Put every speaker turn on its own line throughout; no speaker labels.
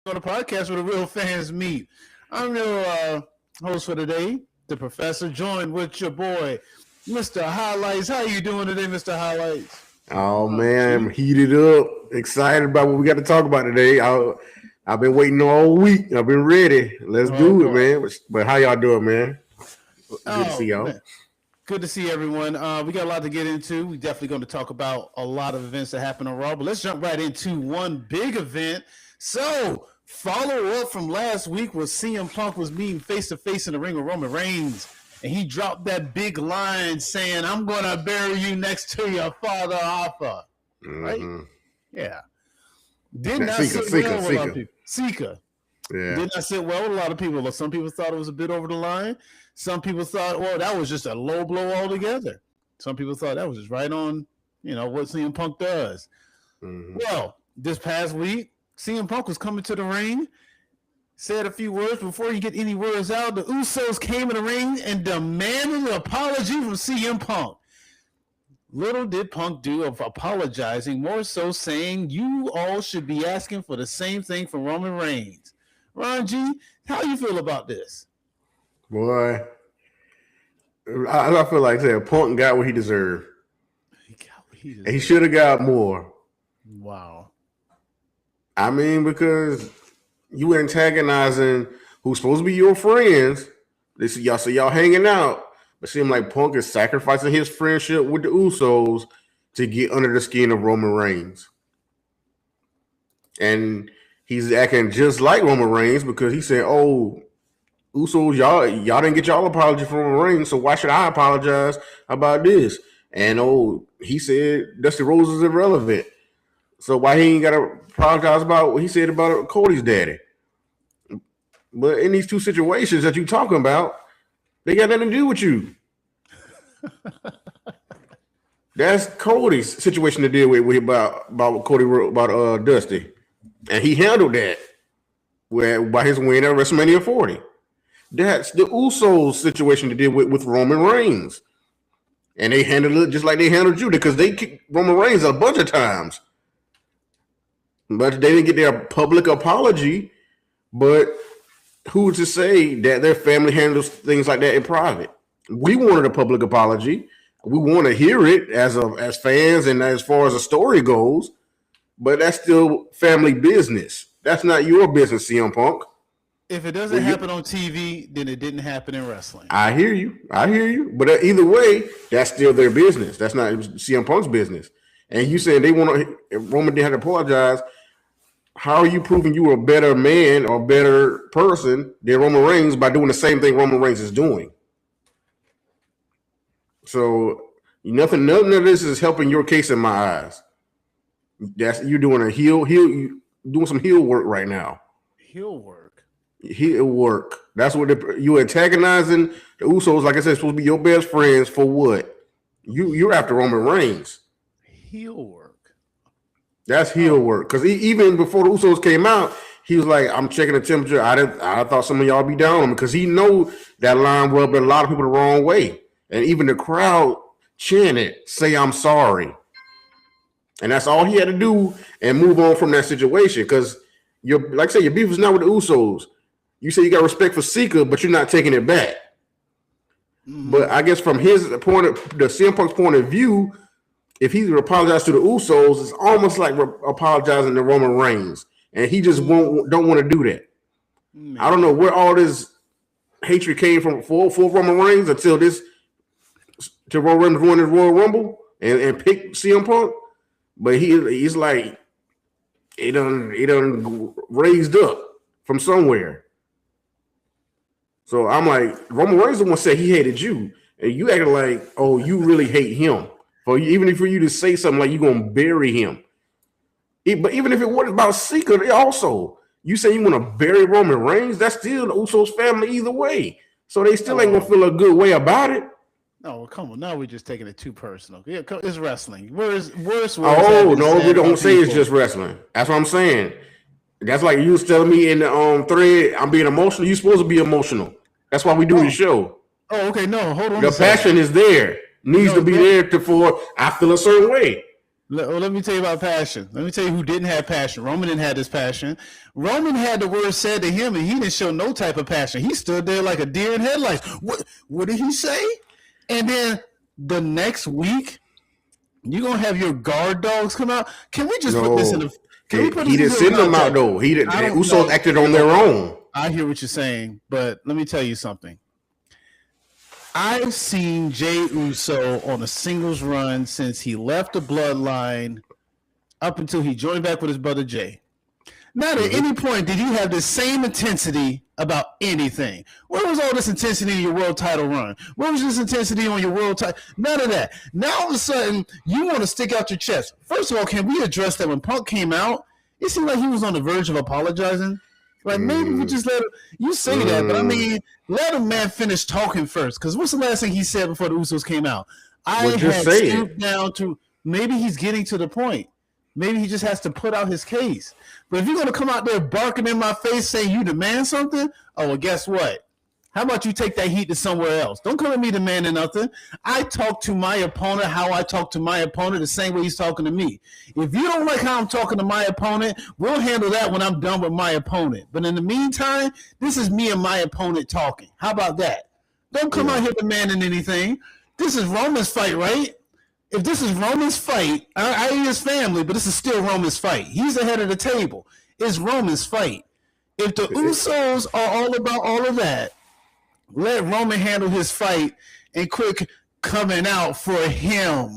on the podcast where the real fans meet. I'm your host for today, the professor, joined with your boy, Mr. Highlights. How you doing today, Mr. Highlights?
Oh man, I'm heated up, excited about what we got to talk about today. I've been waiting all week. I've been ready. Let's do it, man. But how y'all doing, man? Good to see y'all. Man.
Good to see everyone. We got a lot to get into. We're definitely going to talk about a lot of events that happened on Raw, but let's jump right into one big event. So, follow up from last week where CM Punk was meeting face-to-face in the ring with Roman Reigns, and he dropped that big line saying, "I'm going to bury you next to your father, Arthur." Right? Yeah. Did not sit well with a lot of people. Sika. Yeah. Did not sit well with a lot of people. Some people thought it was a bit over the line. Some people thought, well, that was just a low blow altogether. Some people thought that was just right on, what CM Punk does. Well, this past week, CM Punk was coming to the ring, said a few words. Before you get any words out, the Usos came in the ring and demanded an apology from CM Punk. Little did Punk do of apologizing, more so saying you all should be asking for the same thing from Roman Reigns. Ron G, how you feel about this?
Boy, I feel like Punk got what he deserved. He should have got more.
Wow.
I mean, because you antagonizing who's supposed to be your friends. They see y'all hanging out, but seem like Punk is sacrificing his friendship with the Usos to get under the skin of Roman Reigns. And he's acting just like Roman Reigns because he said, "Oh, Usos, y'all didn't get y'all apology from Roman Reigns, so why should I apologize about this?" And he said Dusty Rhodes is irrelevant. So why he ain't got to apologize about what he said about Cody's daddy? But in these two situations that you're talking about, they got nothing to do with you. That's Cody's situation to deal with about what Cody wrote about Dusty. And he handled that by his win at WrestleMania 40. That's the Usos situation to deal with Roman Reigns. And they handled it just like they handled Judah because they kicked Roman Reigns a bunch of times. But they didn't get their public apology. But who's to say that their family handles things like that in private? We wanted a public apology. We want to hear it as fans and as far as the story goes. But that's still family business. That's not your business, CM Punk.
If it doesn't happen on TV, then it didn't happen in wrestling.
I hear you. But either way, that's still their business. That's not CM Punk's business. And you saying Roman didn't have to apologize. How are you proving you were a better man or better person than Roman Reigns by doing the same thing Roman Reigns is doing? So none of this is helping your case in my eyes. You're doing you doing some heel work right now.
Heel work.
That's what you're antagonizing the Usos. Like I said, supposed to be your best friends for what? You're after Roman Reigns.
Heel work.
That's heel work. Because even before the Usos came out, he was like, "I'm checking the temperature." I thought some of y'all be down on him because he know that line rubbed a lot of people the wrong way, and even the crowd chanted, "Say I'm sorry." And that's all he had to do and move on from that situation. Because your beef is not with the Usos. You say you got respect for Sika, but you're not taking it back. But I guess from the CM Punk's point of view, if he apologized to the Usos, it's almost like apologizing to Roman Reigns. And he just don't want to do that. I don't know where all this hatred came from for Roman Reigns until Roman Reigns won his Royal Rumble and picked CM Punk. But he's like, he done raised up from somewhere. So I'm like, Roman Reigns the one said he hated you. And you acting like, oh, you really hate him. Even for you to say something like you're going to bury him. But even if it wasn't about Sika, also, you say you want to bury Roman Reigns, that's still the Usos family either way. So they still ain't going to feel a good way about it.
No, come on. Now we're just taking it too personal. Yeah, it's wrestling. Worse.
Oh, no, we don't say it's just wrestling. That's what I'm saying. That's like you was telling me in the thread, I'm being emotional. You're supposed to be emotional. That's why we do the show.
Oh, okay. No, hold on.
The passion is there. Needs to be there for I feel a certain way.
Let me tell you about passion. Let me tell you who didn't have passion. Roman didn't have this passion. Roman had the word said to him, and he didn't show no type of passion. He stood there like a deer in headlights. What did he say? And then the next week, you're gonna have your guard dogs come out. Can we just put this in the? Can we put
he
this
didn't send them out though. The Usos acted on their own.
I hear what you're saying, but let me tell you something. I've seen Jey Uso on a singles run since he left the bloodline up until he joined back with his brother Jay. Not at any point did he have the same intensity about anything. Where was all this intensity in your world title run? Where was this intensity on your world title? None of that. Now all of a sudden, you want to stick out your chest. First of all, can we address that when Punk came out, it seemed like he was on the verge of apologizing? Like, maybe we just let him, you say that, but I mean, let a man finish talking first. Because what's the last thing he said before the Usos came out? I had stooped down to, maybe he's getting to the point. Maybe he just has to put out his case. But if you're going to come out there barking in my face saying you demand something, oh, well, guess what? How about you take that heat to somewhere else? Don't come at me demanding nothing. I talk to my opponent how I talk to my opponent the same way he's talking to me. If you don't like how I'm talking to my opponent, we'll handle that when I'm done with my opponent. But in the meantime, this is me and my opponent talking. How about that? Don't come out here demanding anything. This is Roman's fight, right? If this is Roman's fight, I ain't his family, but this is still Roman's fight. He's the head of the table. It's Roman's fight. If the Usos are all about all of that, let Roman handle his fight and quit coming out for him.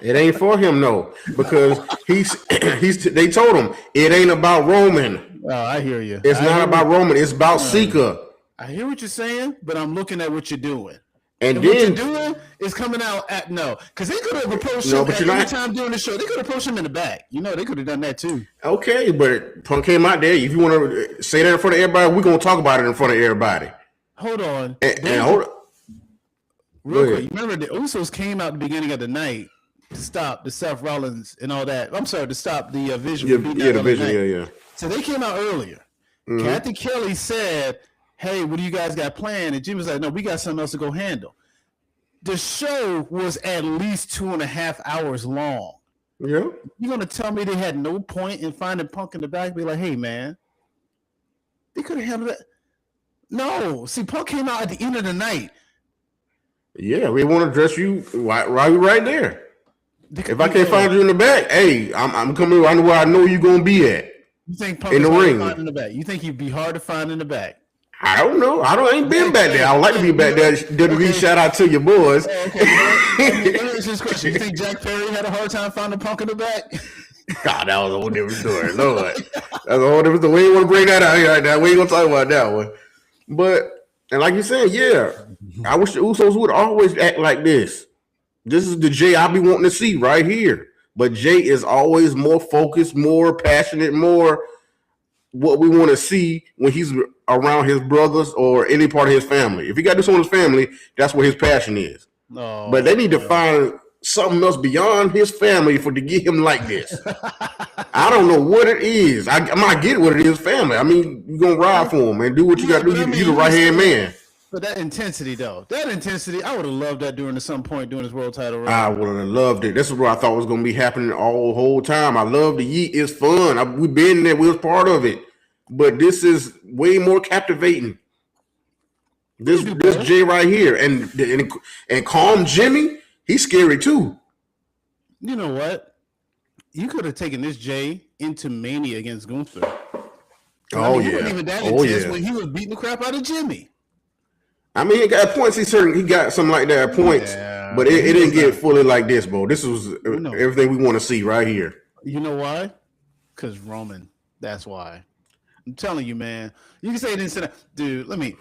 It ain't for him, no, because they told him it ain't about Roman.
Oh, I hear you.
It's not about Roman. It's about Sika.
I hear what you're saying, but I'm looking at what you're doing.
And
what you're doing is coming out at because they could have approached him at any time during the show. They could have approached him in the back. They could have done that too.
Okay, but Punk came out there. If you want to say that in front of everybody, we're gonna talk about it in front of everybody.
Hold on.
And hold on.
Real quick, you remember the Usos came out at the beginning of the night to stop the Seth Rollins and all that. I'm sorry, to stop the Vision.
The Vision, yeah.
So they came out earlier. Kathy Kelly said, hey, what do you guys got planned? And Jimmy was like, no, we got something else to go handle. The show was at least 2.5 hours long.
Yeah.
You're going to tell me they had no point in finding Punk in the back? Be like, hey, man, they could have handled that. No. See, Punk came out at the end of the night.
Yeah, we want to dress you right there. If I can't find you in the back, hey, I'm coming right where I know you're going to be at.
You think Punk
in the ring?
In the back? You think he'd be hard to find in the back?
I don't know. I ain't been back there. I would like to be back there. WWE, shout out to your boys.
Okay. Let me ask you this question. You think Jack Perry had a hard time finding Punk in the back?
God, that was a whole different story. Lord. That's a whole different story. We ain't want to bring that out here right now. We ain't going to talk about that one. But, and like you said, yeah, I wish the Usos would always act like this. This is the Jay I be wanting to see right here. But Jay is always more focused, more passionate, more what we want to see when he's around his brothers or any part of his family. If he got this on his family, that's where his passion is.
Oh,
but they need to find something else beyond his family to get him like this. I don't know what it is. I might get what it is, family. I mean, you're going to ride for him and do what you got to do. You're the right-hand man.
But that intensity, though, I would have loved that during some point during his world title run.
I would have loved it. This is what I thought was going to be happening all the whole time. I love the Yeet. It's fun. We've been there. We was part of it. But this is way more captivating. This Jay right here. And Calm Jimmy, he's scary too.
You know what? You could have taken this Jay into Mania against Gunther.
He wasn't
even that intense when he was beating the crap out of Jimmy.
I mean, he got points. He got something like that at points, but it didn't get fully like this, bro. This was everything we want to see right here.
You know why? Because Roman. That's why. I'm telling you, man. You can say it didn't say that. Dude,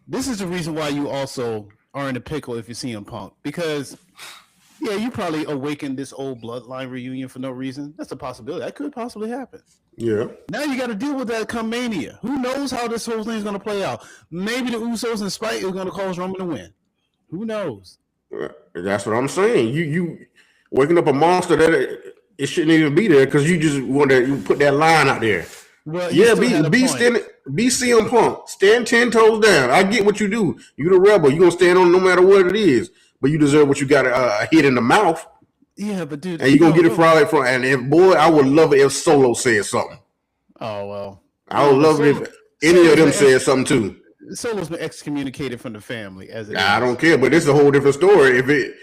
this is the reason why you also are in a pickle if you see CM Punk. Because, yeah, you probably awakened this old bloodline reunion for no reason. That's a possibility. That could possibly happen.
Yeah.
Now you got to deal with that come Mania. Who knows how this whole thing is going to play out? Maybe the Usos in spite is going to cause Roman to win. Who knows?
That's what I'm saying. You waking up a monster that it shouldn't even be there because you just want to put that line out there.
Well,
yeah, be CM Punk. Stand 10 toes down. I get what you do. You the rebel. You gonna stand on no matter what it is. But you deserve what you got a hit in the mouth.
Yeah, but dude,
And you're gonna get it Friday from. And if boy, I would love it if Solo said something.
Oh well,
I would love it if any of them said something too.
Solo's been excommunicated from the family as it is.
I don't care, but it's a whole different story. If it,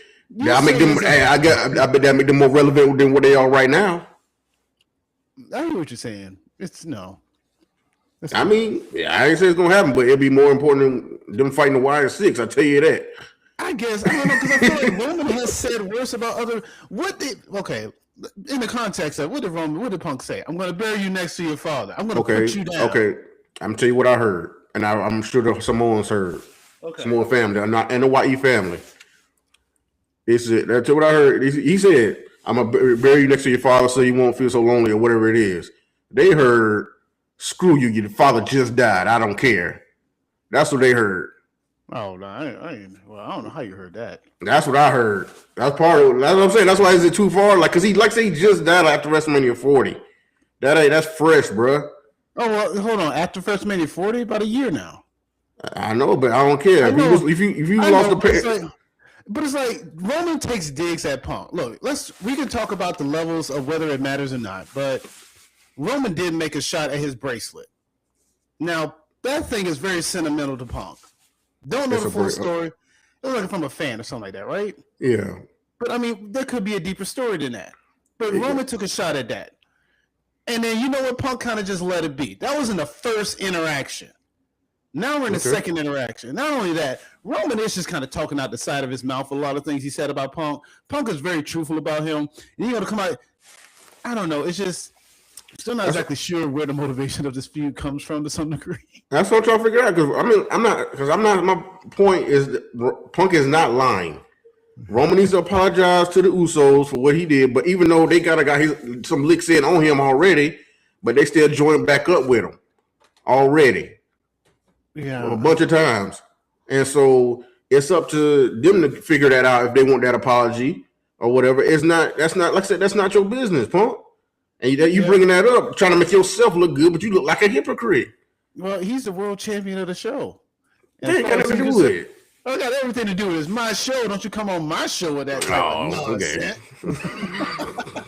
I make them. I bet that make them more relevant than what they are right now.
I hear what you're saying. It's no.
I mean, I ain't say it's gonna happen, but it'll be more important than them fighting the Wire 6. I tell you that.
I guess I don't know because I feel like Roman has said worse about other. Okay, in the context of what did Punk say? I'm going to bury you next to your father. I'm going to put you down.
Okay, I'm gonna tell you what I heard, and I'm sure the Samoans heard. Okay. Samoan family, and the YE family. That's what I heard. He said, "I'm gonna bury you next to your father so you won't feel so lonely," or whatever it is. They heard, "Screw you, your father just died. I don't care." That's what they heard.
Oh no, I don't know how you heard that.
That's what I heard. That's part of. That's what I'm saying. That's why is it too far? Like, cause he just died after WrestleMania 40. That's fresh, bro.
Oh well, hold on. After WrestleMania 40, about a year now.
I know, but I don't care. If you lost the pair.
But it's like Roman takes digs at Punk. Look, we can talk about the levels of whether it matters or not, but Roman did make a shot at his bracelet. Now, that thing is very sentimental to Punk. Don't know the full story. It was like from a fan or something like that, right?
Yeah.
But I mean, there could be a deeper story than that. But Roman took a shot at that. And then you know what? Punk kind of just let it be. That was in the first interaction. Now we're in the second interaction. Not only that, Roman is just kind of talking out the side of his mouth a lot of things he said about Punk. Punk is very truthful about him. And you're going to come out, I don't know, it's just, still not exactly sure where the motivation of this feud comes from to some degree.
That's what I'm trying to figure out. Because my point is that Punk is not lying. Roman needs to apologize to the Usos for what he did, but even though they got some licks in on him already, but they still joined back up with him already.
Yeah,
a bunch of times. And so it's up to them to figure that out if they want that apology or whatever. That's not like I said, that's not your business, Punk. And you bringing that up, trying to make yourself look good, but you look like a hypocrite.
Well, he's the world champion of the show.
Got everything to do with it.
I got everything to do with it. It's my show. Don't you come on my show with that type of nonsense.
Okay.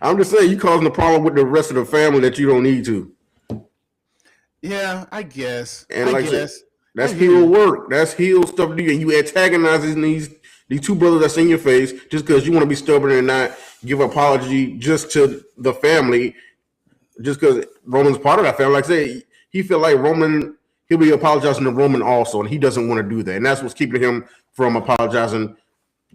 I'm just saying, you causing a problem with the rest of the family that you don't need to.
Yeah, I guess.
And I guess that's heel work. That's heel stuff to do. And you antagonizing these two brothers that's in your face just because you want to be stubborn and not give an apology just to the family, just because Roman's part of that family. Like I said, he feel like he'll be apologizing to Roman also, and he doesn't want to do that. And that's what's keeping him from apologizing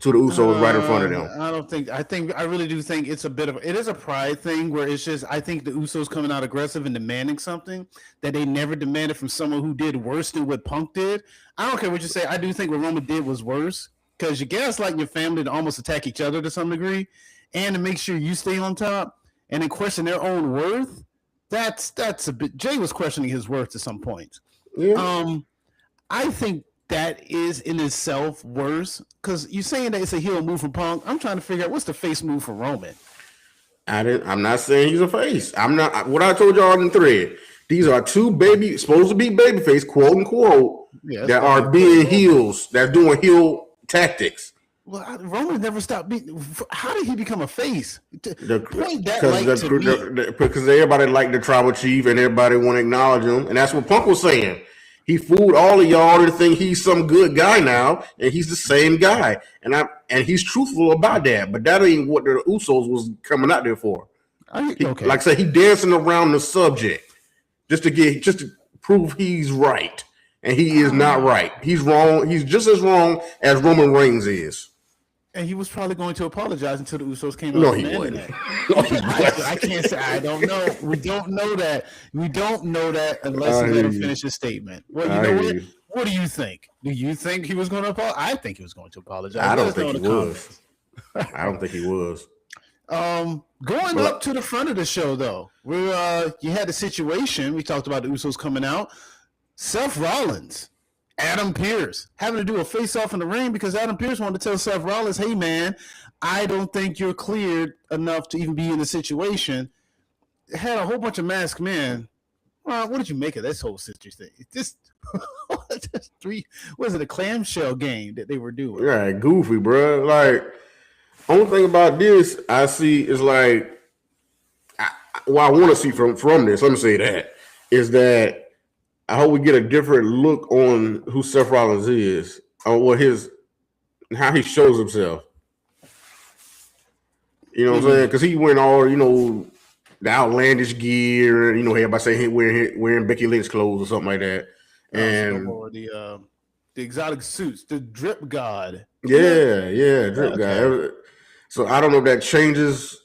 to the Usos right in front of them.
I really do think it is a pride thing where it's just, I think the Usos coming out aggressive and demanding something that they never demanded from someone who did worse than what Punk did. I don't care what you say. I do think what Roman did was worse because you gaslight your family to almost attack each other to some degree and to make sure you stay on top and then question their own worth. That's a bit. Jay was questioning his worth at some point.
Yeah.
I think that is in itself worse because you're saying that it's a heel move from Punk. I'm trying to figure out what's the face move for Roman.
I'm not saying he's a face. I'm not. What I told y'all in the thread. These are two supposed to be babyface, quote unquote, that are being heels. That's doing heel tactics.
Well, Roman never stopped being. How did he become a face?
Because everybody liked the tribal chief and everybody want to acknowledge him, and that's what Punk was saying. He fooled all of y'all to think he's some good guy now, and he's the same guy. And he's truthful about that, but that ain't what the Usos was coming out there for.
Okay.
Like I said, he dancing around the subject just to prove he's right, and he is not right. He's wrong. He's just as wrong as Roman Reigns is.
And he was probably going to apologize until the Usos came out.
No, he wouldn't.
I can't say. I don't know. We don't know that. We don't know that unless he let him finish his statement. Well, you know what? What do you think? Do you think he was going to apologize? I think he was going to apologize.
I don't think he was. I don't think he was.
Going up to the front of the show, though, you had the situation. We talked about the Usos coming out. Seth Rollins, Adam Pearce having to do a face-off in the ring because Adam Pearce wanted to tell Seth Rollins, hey, man, I don't think you're cleared enough to even be in the situation. Had a whole bunch of masked men. Well, what did you make of this whole sisters thing? Just a clamshell game that they were doing.
Yeah, goofy, bro. Like, Only thing about this I see is like what I want to see from this. Let me say that is that I hope we get a different look on who Seth Rollins is, on what his how he shows himself. You know what I'm saying? Because he went all the outlandish gear. Everybody say he wearing Becky Lynch clothes or something like that, and
the exotic suits, the drip god.
Yeah, drip guy. So I don't know if that changes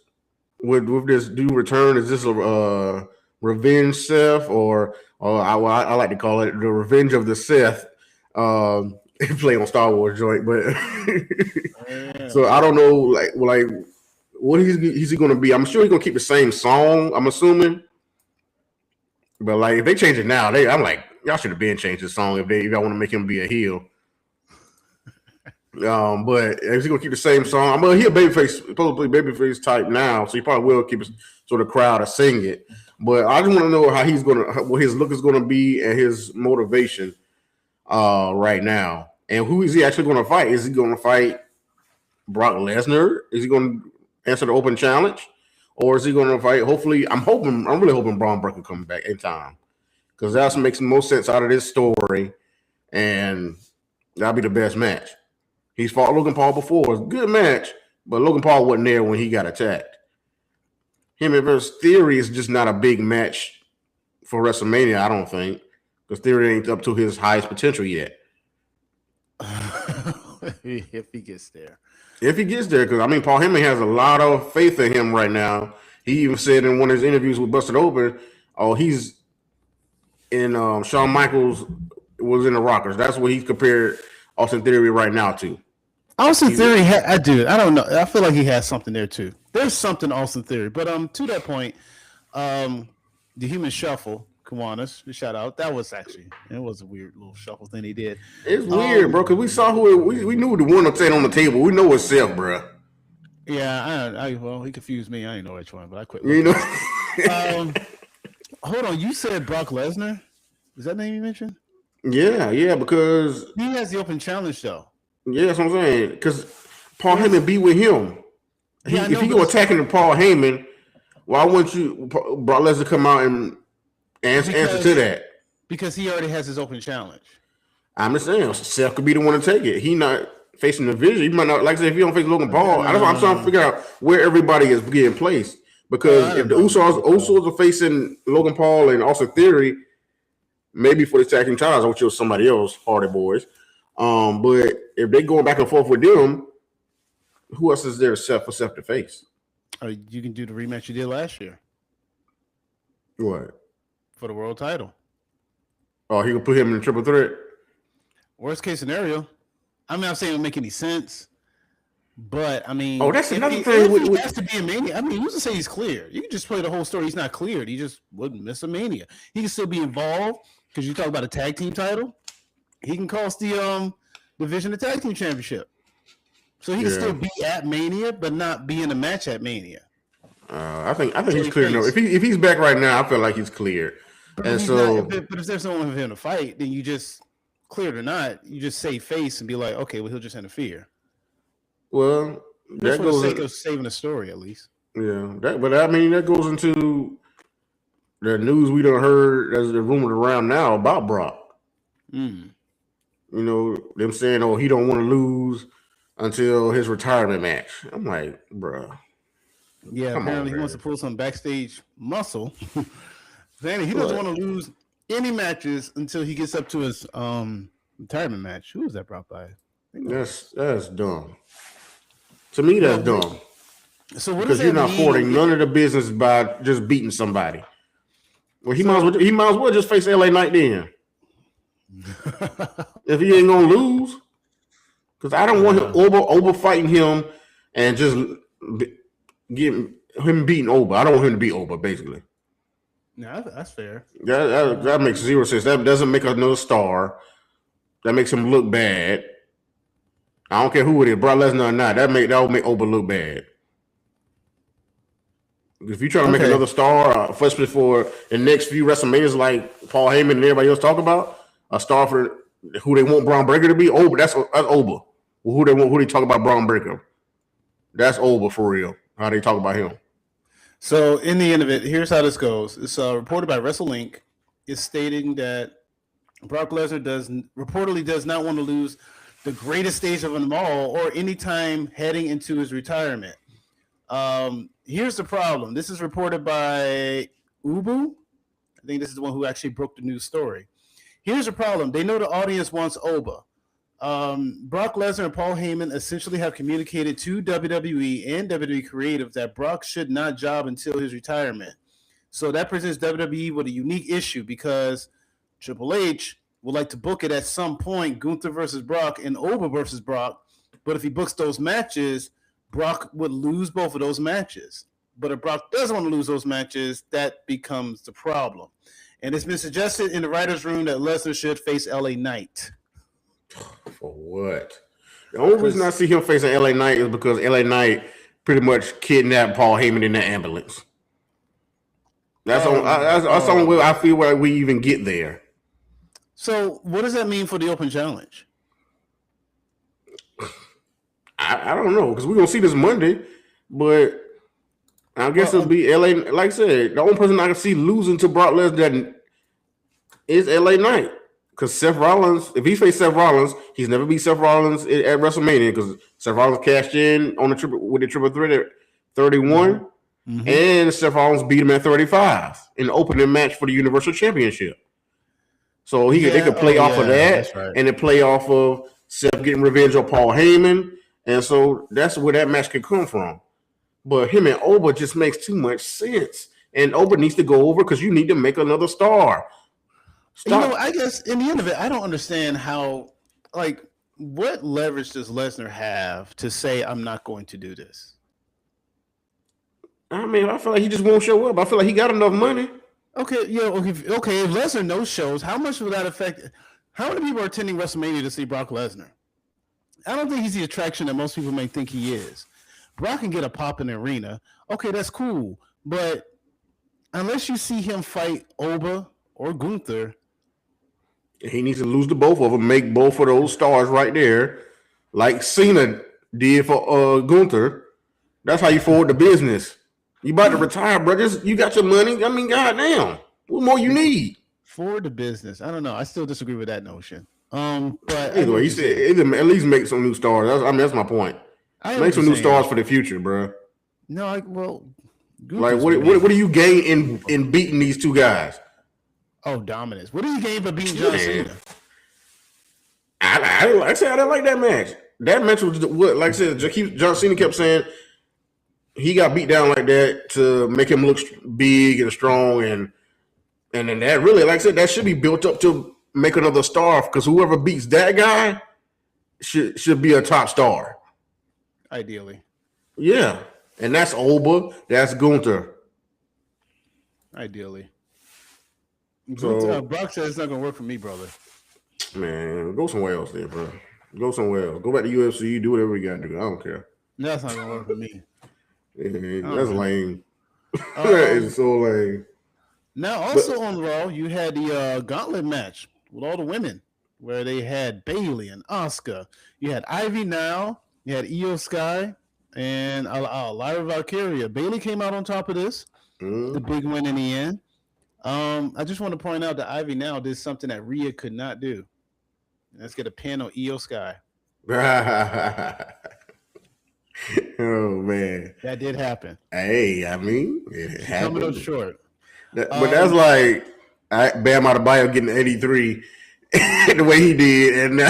with this new return. Is this a revenge Seth or I like to call it the revenge of the Seth? Play on Star Wars joint, but so I don't know like what is he going to be? I'm sure he's going to keep the same song. I'm assuming, but like if they change it now, I'm like y'all should have been changed the song if y'all want to make him be a heel. But if he's gonna keep the same song, he a babyface, supposedly babyface type now, so he probably will keep the crowd to sing it. But I just want to know what his look is gonna be and his motivation right now, and who is he actually gonna fight? Is he gonna fight Brock Lesnar? Is he gonna answer the open challenge, or is he gonna fight? Hopefully, I'm really hoping Braun Breaker comes back in time because that makes the most sense out of this story, and that'll be the best match. He's fought Logan Paul before. It was a good match, but Logan Paul wasn't there when he got attacked. Him versus Theory is just not a big match for WrestleMania, I don't think, because Theory ain't up to his highest potential yet.
If he gets there.
Because Paul Heyman has a lot of faith in him right now. He even said in one of his interviews with Busted Open, he's in Shawn Michaels was in the Rockers. That's what he's compared Austin Theory right now to.
Austin Theory, I don't know. I feel like he has something there too. There's something Austin Theory, but to that point, the Human Shuffle, Kiwanis, shout out. That was it was a weird little shuffle thing he did.
It's weird, bro, because we saw we knew the one that's on the table. We know it's Seth, bro.
Yeah, well, he confused me. I didn't know which one, but I quit. Hold on, you said Brock Lesnar? Is that the name you mentioned?
Yeah, because
he has the open challenge though.
Yeah, that's what I'm saying. Because Paul Heyman be with him. If he go attacking Paul Heyman, why wouldn't you Brock Lesnar come out and answer to that?
Because he already has his open challenge.
I'm just saying, Seth could be the one to take it. He not facing the vision. He might not, like I said, if he don't face Logan Paul, that's why I'm trying to figure out where everybody is getting placed. Because if the Usos are facing Logan Paul and Austin Theory, maybe for the tag team titles, I would choose somebody else, Hardy Boys. But if they going back and forth with them, who else is there for Seth to face?
You can do the rematch you did last year.
What?
For the world title.
Oh, he could put him in a triple threat?
Worst case scenario. I'm not saying it would make any sense, but
that's another thing.
He has to be a Mania. Who's to say he's cleared? You can just play the whole story. He's not cleared. He just wouldn't miss a Mania. He can still be involved because you talk about a tag team title. He can cost the Division of Tag Team Championship. So he can still be at Mania, but not be in a match at Mania.
I think he's clear. No, if he's back right now, I feel like he's cleared.
But if there's someone for him to fight, then you just cleared or not, you just say face and be like, okay, well he'll just interfere.
Well,
that for the sake of saving the story, at least.
Yeah, that goes into the news we done heard as the rumored around now about Brock. Them saying, he don't want to lose until his retirement match. I'm like, bro.
Yeah, apparently he wants to pull some backstage muscle. Danny, he doesn't want to lose any matches until he gets up to his retirement match. Who was that brought by?
That's dumb. To me, that's dumb.
So what
because you're not affording none of the business by just beating somebody. Well, he might as well just face LA Knight then. If he ain't gonna lose, because I don't want him over fighting him and just get him beating Oba. I don't want him to beat Oba, basically.
No, that's fair.
That makes zero sense. That doesn't make another star. That makes him look bad. I don't care who it is, Brock Lesnar or not. That would make Oba look bad. If you're trying to make another star, especially for the next few WrestleManias, like Paul Heyman and everybody else talk about, a star for who they want Braun Breaker to be, Oba. That's Oba. Who they talk about Braun Breaker? That's over for real. How they talk about him.
So in the end of it, here's how this goes. It's reported by WrestleLink. It's stating that Brock Lesnar reportedly does not want to lose the greatest stage of them all or any time heading into his retirement. Here's the problem. This is reported by Ubu. I think this is the one who actually broke the news story. Here's the problem. They know the audience wants Oba. Brock Lesnar and Paul Heyman essentially have communicated to WWE and WWE Creative that Brock should not job until his retirement. So that presents WWE with a unique issue because Triple H would like to book it at some point, Gunther versus Brock and Oba versus Brock. But if he books those matches, Brock would lose both of those matches. But if Brock doesn't want to lose those matches, that becomes the problem. And it's been suggested in the writer's room that Lesnar should face LA Knight.
For what? The only reason I see him facing LA Knight is because LA Knight pretty much kidnapped Paul Heyman in the ambulance. That's the only way I feel like we even get there.
So what does that mean for the open challenge?
I don't know, because we're going to see this Monday, but I guess it'll be LA. Like I said, the only person I can see losing to Brock Lesnar is LA Knight. Because Seth Rollins, if he faced Seth Rollins, he's never beat Seth Rollins at WrestleMania because Seth Rollins cashed in on the triple threat at 31, and Seth Rollins beat him at 35 in the opening match for the Universal Championship. So they could play off of that, right. And then play off of Seth getting revenge on Paul Heyman, and so that's where that match could come from. But him and Oba just makes too much sense, and Oba needs to go over because you need to make another star. Stop.
You know, I guess in the end of it, I don't understand how, like, what leverage does Lesnar have to say, I'm not going to do this?
I mean, I feel like he just won't show up. I feel like he got enough money.
Okay, yeah, okay. If Lesnar no shows, how much will that affect? How many people are attending WrestleMania to see Brock Lesnar? I don't think he's the attraction that most people may think he is. Brock can get a pop in the arena. Okay, that's cool. But unless you see him fight Oba or Gunther,
he needs to lose to both of them, make both of those stars right there, like Cena did for Gunther. That's how you forward the business. You about to retire, bro. You got your money. I mean, goddamn, what more you need?
Forward the business. I don't know. I still disagree with that notion. But
anyway, he said at least make some new stars. That's my point. Make some new stars for the future, bro.
No,
like what do you gain in beating these two guys?
Oh, dominance. What do you gain for beating John Cena?
I didn't like that match. That match was what, like I said, John Cena kept saying he got beat down like that to make him look big and strong, and then that really, like I said, that should be built up to make another star because whoever beats that guy should be a top star.
Ideally. Yeah.
And that's Oba, that's Gunther.
Ideally. So, Brock said it's not going to work for me, brother.
Man, go somewhere else then, bro. Go somewhere else. Go back to UFC, do whatever you got to do. I don't care.
That's not going to work for me.
Yeah, that's lame. That is so lame.
Now, also on Raw, you had the gauntlet match with all the women where they had Bayley and Asuka. You had Ivy Now, you had Io Sky, and Lyra Valkyria. Bayley came out on top of this, the big win in the end. I just want to point out that Ivy Now did something that Rhea could not do. Let's get a pin on Io Sky.
Oh man,
that did happen.
Hey, I mean, it happened.
Coming up short,
but that's like Bam Adebayo getting 83 the way he did, and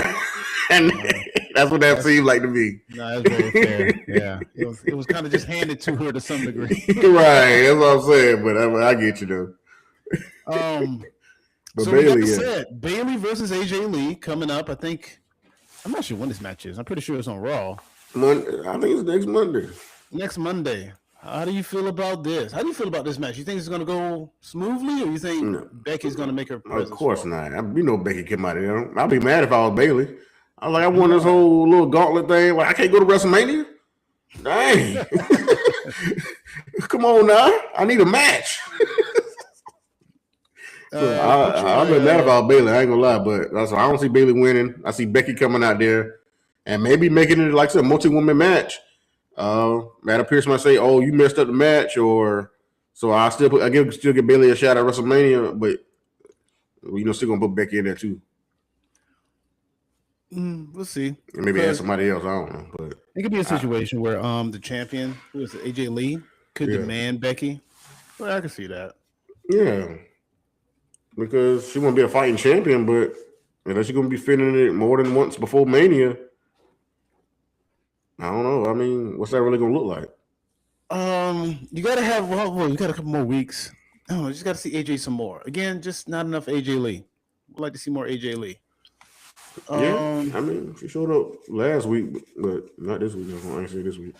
that's what that seemed like to me.
No, that's very fair. Yeah, it was kind of just handed to her to some degree.
Right, that's what I'm saying. But I get you though.
But so Bayley, Bayley versus AJ Lee coming up. I'm not sure when this match is. I'm pretty sure it's on Raw.
I think it's next Monday.
Next Monday. How do you feel about this? How do you feel about this match? You think it's going to go smoothly, or you think Becky's going to make her presence?
Of course not. Becky came out of there. I'd be mad if I was Bayley. I was like, I won this whole little gauntlet thing. Like, I can't go to WrestleMania? Dang. Come on now. I need a match. I've been mad about Bayley. I ain't gonna lie, but I don't see Bayley winning. I see Becky coming out there and maybe making it like a multi-woman match. Adam Pearce might say, "Oh, you messed up the match," or so I still give Bailey a shot at WrestleMania, but still gonna put Becky in there too.
We'll see.
And maybe add somebody else. I don't know, but
it could be a situation where the champion, who is AJ Lee, could demand Becky. Well, I can see that.
Yeah, because she won't be a fighting champion, but unless she's gonna be fitting it more than once before Mania, I don't know. I mean, what's that really gonna look like?
You gotta have you got a couple more weeks. Oh, you just gotta see AJ some more. Again, just not enough AJ Lee. Would like to see more AJ Lee.
Yeah, I mean, she showed up last week, but not this week. I say this week.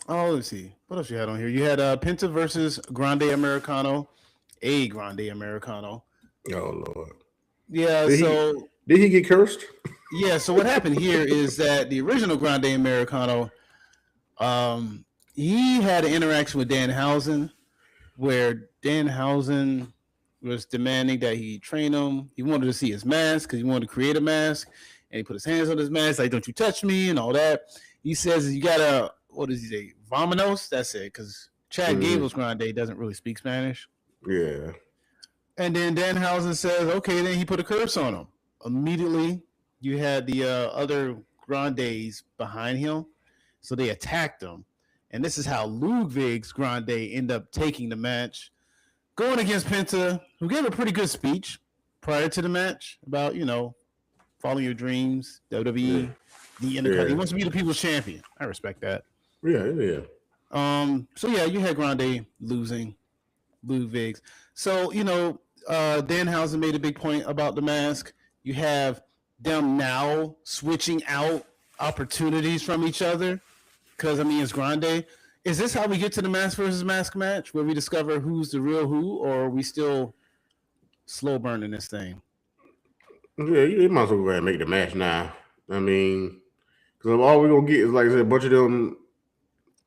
Oh, let's see. What else you had on here? You had Penta versus Grande Americano. A Grande Americano.
Oh, Lord.
Yeah,
did he get cursed?
Yeah, so what happened here is that the original Grande Americano, he had an interaction with Danhausen where Danhausen was demanding that he train him. He wanted to see his mask because he wanted to create a mask, and he put his hands on his mask, like, don't you touch me, and all that. He says, you gotta, what does he say? Vamonos? That's it, because Chad Gable's Grande doesn't really speak Spanish.
Yeah.
And then Danhausen says, okay, then he put a curse on him. Immediately, you had the other Grandes behind him, so they attacked him. And this is how Ludwig's Grande ended up taking the match, going against Penta, who gave a pretty good speech prior to the match about, following your dreams, WWE, the Intercontinental. He wants to be the people's champion. I respect that.
Yeah.
So yeah, you had Grande losing, Ludwig's. So, Danhausen made a big point about the mask. You have them now switching out opportunities from each other because, it's Grande. Is this how we get to the mask versus mask match where we discover who's the real who, or are we still slow burning this thing?
Yeah, you might as well go ahead and make the match now. I mean, because all we're going to get is, like I said, a bunch of them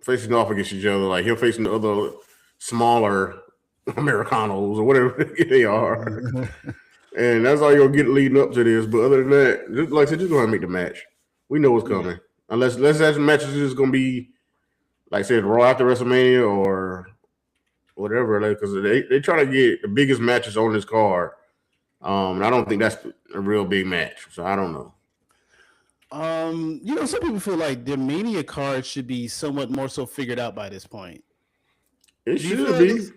facing off against each other, like him facing the other smaller Americanos or whatever they are. And that's all you're going to get leading up to this. But other than that, just go ahead and make the match. We know what's coming. Unless that match is just going to be, like I said, Raw after WrestleMania or whatever, because they try to get the biggest matches on this card. And I don't think that's a real big match. So I don't know.
Some people feel like the Mania card should be somewhat more so figured out by this point.
It should be.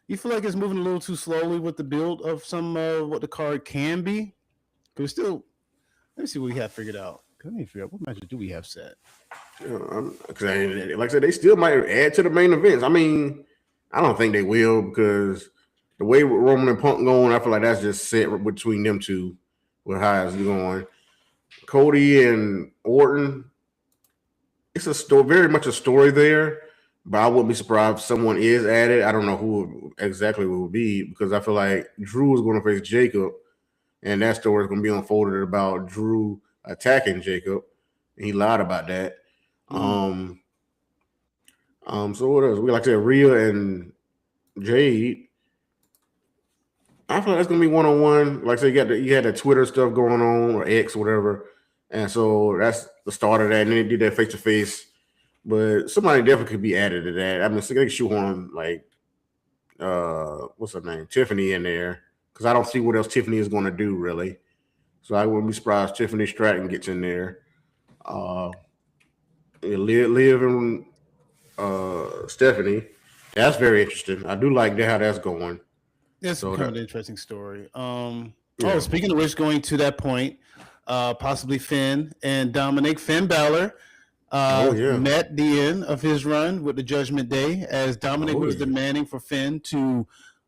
You feel like it's moving a little too slowly with the build of some what the card can be? Because still, let me see what we have figured out. Let me figure out what matches do we have set.
Like I said, they still might add to the main events. I mean, I don't think they will because the way Roman and Punk going, I feel like that's just set between them two with how it's going. Cody and Orton, it's a story, very much a story there, but I wouldn't be surprised if someone is added. I don't know who exactly it would be because I feel like Drew is going to face Jacob, and that story is going to be unfolded about Drew attacking Jacob. And he lied about that. So what else? We like to say Rhea and Jade. I feel like that's gonna be one-on-one. Like I said, you had the Twitter stuff going on or X or whatever, and so that's the start of that. And then they did that face-to-face, but somebody definitely could be added to that. I mean, so they could shoehorn like what's her name, Tiffany in there because I don't see what else Tiffany is going to do really. So I wouldn't be surprised Tiffany Stratton gets in there. Liv and Stephanie. That's very interesting. I do like how that's going.
That's kind of an interesting story. Speaking of which, going to that point, possibly Finn and Dominic. Finn Balor met the end of his run with the Judgment Day as Dominic was demanding for Finn to,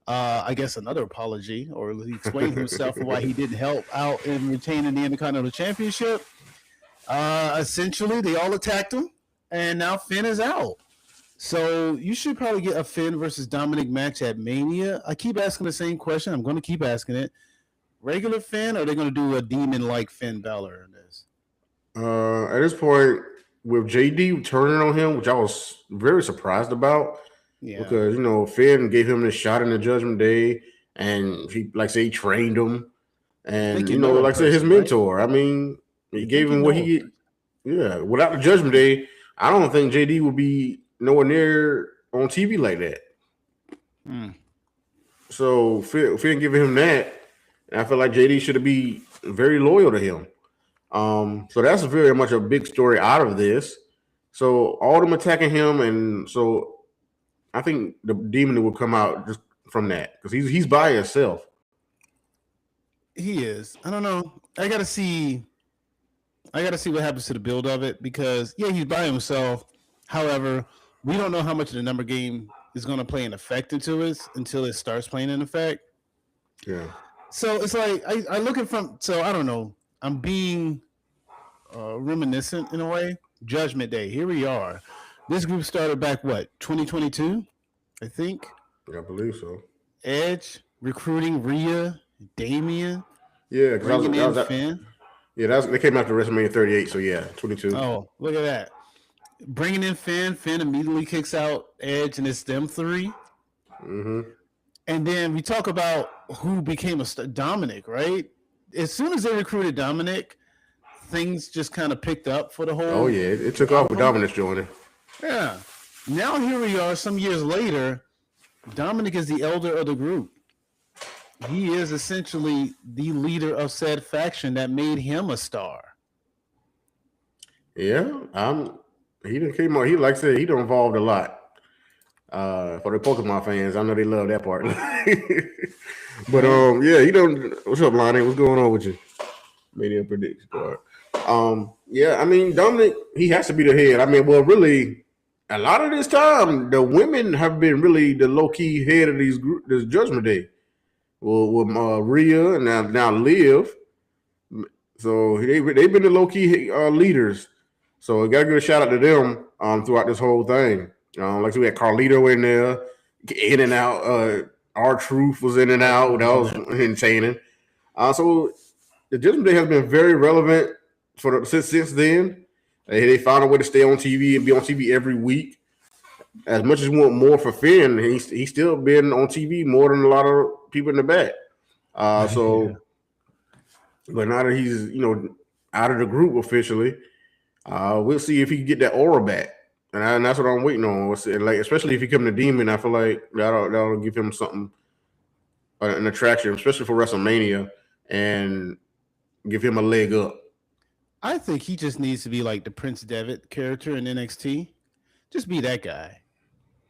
I guess, another apology, or he explained himself for why he didn't help out in retaining the Intercontinental Championship. Essentially, they all attacked him, and now Finn is out. So you should probably get a Finn versus Dominic match at Mania. I keep asking the same question. I'm going to keep asking it. Regular Finn, or are they going to do a demon-like Finn Balor in this?
At this point, with JD turning on him, which I was very surprised about, because Finn gave him this shot in the Judgment Day, and he, like I say, he trained him, and like I said, his mentor. Right? I mean, he gave him what he. Yeah, without the Judgment Day, I don't think JD would be nowhere near on TV like that.
Mm.
So Finn giving him that, and I feel like JD should be very loyal to him. So that's very much a big story out of this. So all them attacking him, and so I think the demon will come out just from that because he's by himself.
He is. I don't know. I gotta see what happens to the build of it because he's by himself. However, we don't know how much of the number game is going to play an effect into it until it starts playing an effect.
Yeah.
So it's like I look at from. So I don't know. I'm being reminiscent in a way. Judgment Day. Here we are. This group started back 2022, I think.
I believe so.
Edge recruiting Rhea, Damian.
Yeah, because
Finn.
Yeah, they came after WrestleMania 38, so yeah, 22.
Oh, look at that. Bringing in Finn. Finn immediately kicks out Edge, and it's them three.
Mm-hmm.
And then we talk about who became a star. Dominic, right? As soon as they recruited Dominic, things just kind of picked up for the whole.
Oh, yeah, it took off with Dominic joining.
Yeah. Now here we are some years later. Dominic is the elder of the group. He is essentially the leader of said faction that made him a star.
Yeah, he done came on. He like I said, he done involved a lot. For the Pokemon fans, I know they love that part. But yeah, he don't. What's up, Lonnie? What's going on with you? Media prediction part. Yeah, I mean Dominic, he has to be the head. I mean, well, really, a lot of this time, the women have been really the low key head of this Judgment Day. Well, with Rhea and now Liv, so they've been the low key leaders. So I gotta give a shout out to them throughout this whole thing. Like we had Carlito in there, in and out. R-Truth was in and out. That was entertaining. So the Judgment Day has been very relevant since then. They found a way to stay on TV and be on TV every week. As much as we want more for Finn, he's still been on TV more than a lot of people in the back. But now that he's out of the group officially, we'll see if he can get that aura back, and that's what I'm waiting on. Like especially if he come to Demon, I feel like that'll give him something, an attraction, especially for WrestleMania, and give him a leg up.
I think he just needs to be like the Prince Devitt character in NXT. Just be that guy.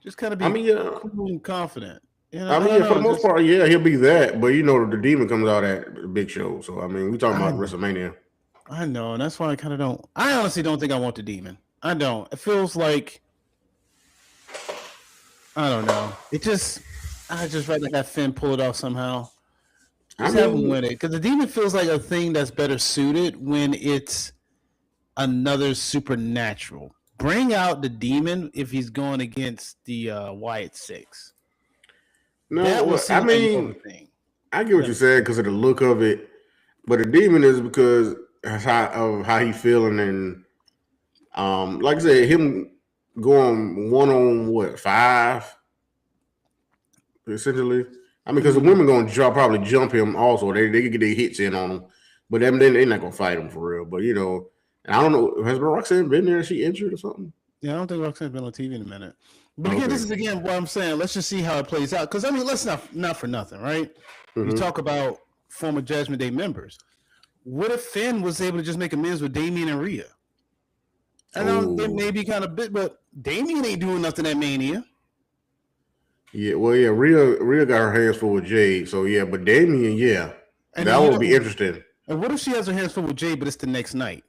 Just kind of be cool and confident.
For the most part, yeah, he'll be that. But the Demon comes out at the big show. So I mean, we talking about WrestleMania.
I know, and that's why I kind of don't. I honestly don't think I want the Demon. I don't. It feels like I don't know. I just rather have Finn pull it off somehow. Just have him win it because the Demon feels like a thing that's better suited when it's another supernatural. Bring out the Demon if he's going against the Wyatt Six.
No, I mean, I get what you said because of the look of it, but the Demon is because of how he feeling and like I said, him going 1-on-5 essentially. I mean, because the women gonna probably jump him also. They can get their hits in on him, but then they're not gonna fight him for real. But and I don't know, has Roxanne been there? Is she injured or something?
Yeah, I don't think Roxanne's been on TV in a minute. But again, this is what I'm saying. Let's just see how it plays out. Because I mean, let's not for nothing, right? Mm-hmm. We talk about former Judgment Day members. What if Finn was able to just make amends with Damian and Rhea? And it may be kind of big, but Damian ain't doing nothing at Mania.
Yeah, well, yeah, Rhea got her hands full with Jade, so yeah, but Damian, yeah, and that would be interesting.
And what if she has her hands full with Jade, but it's the next night,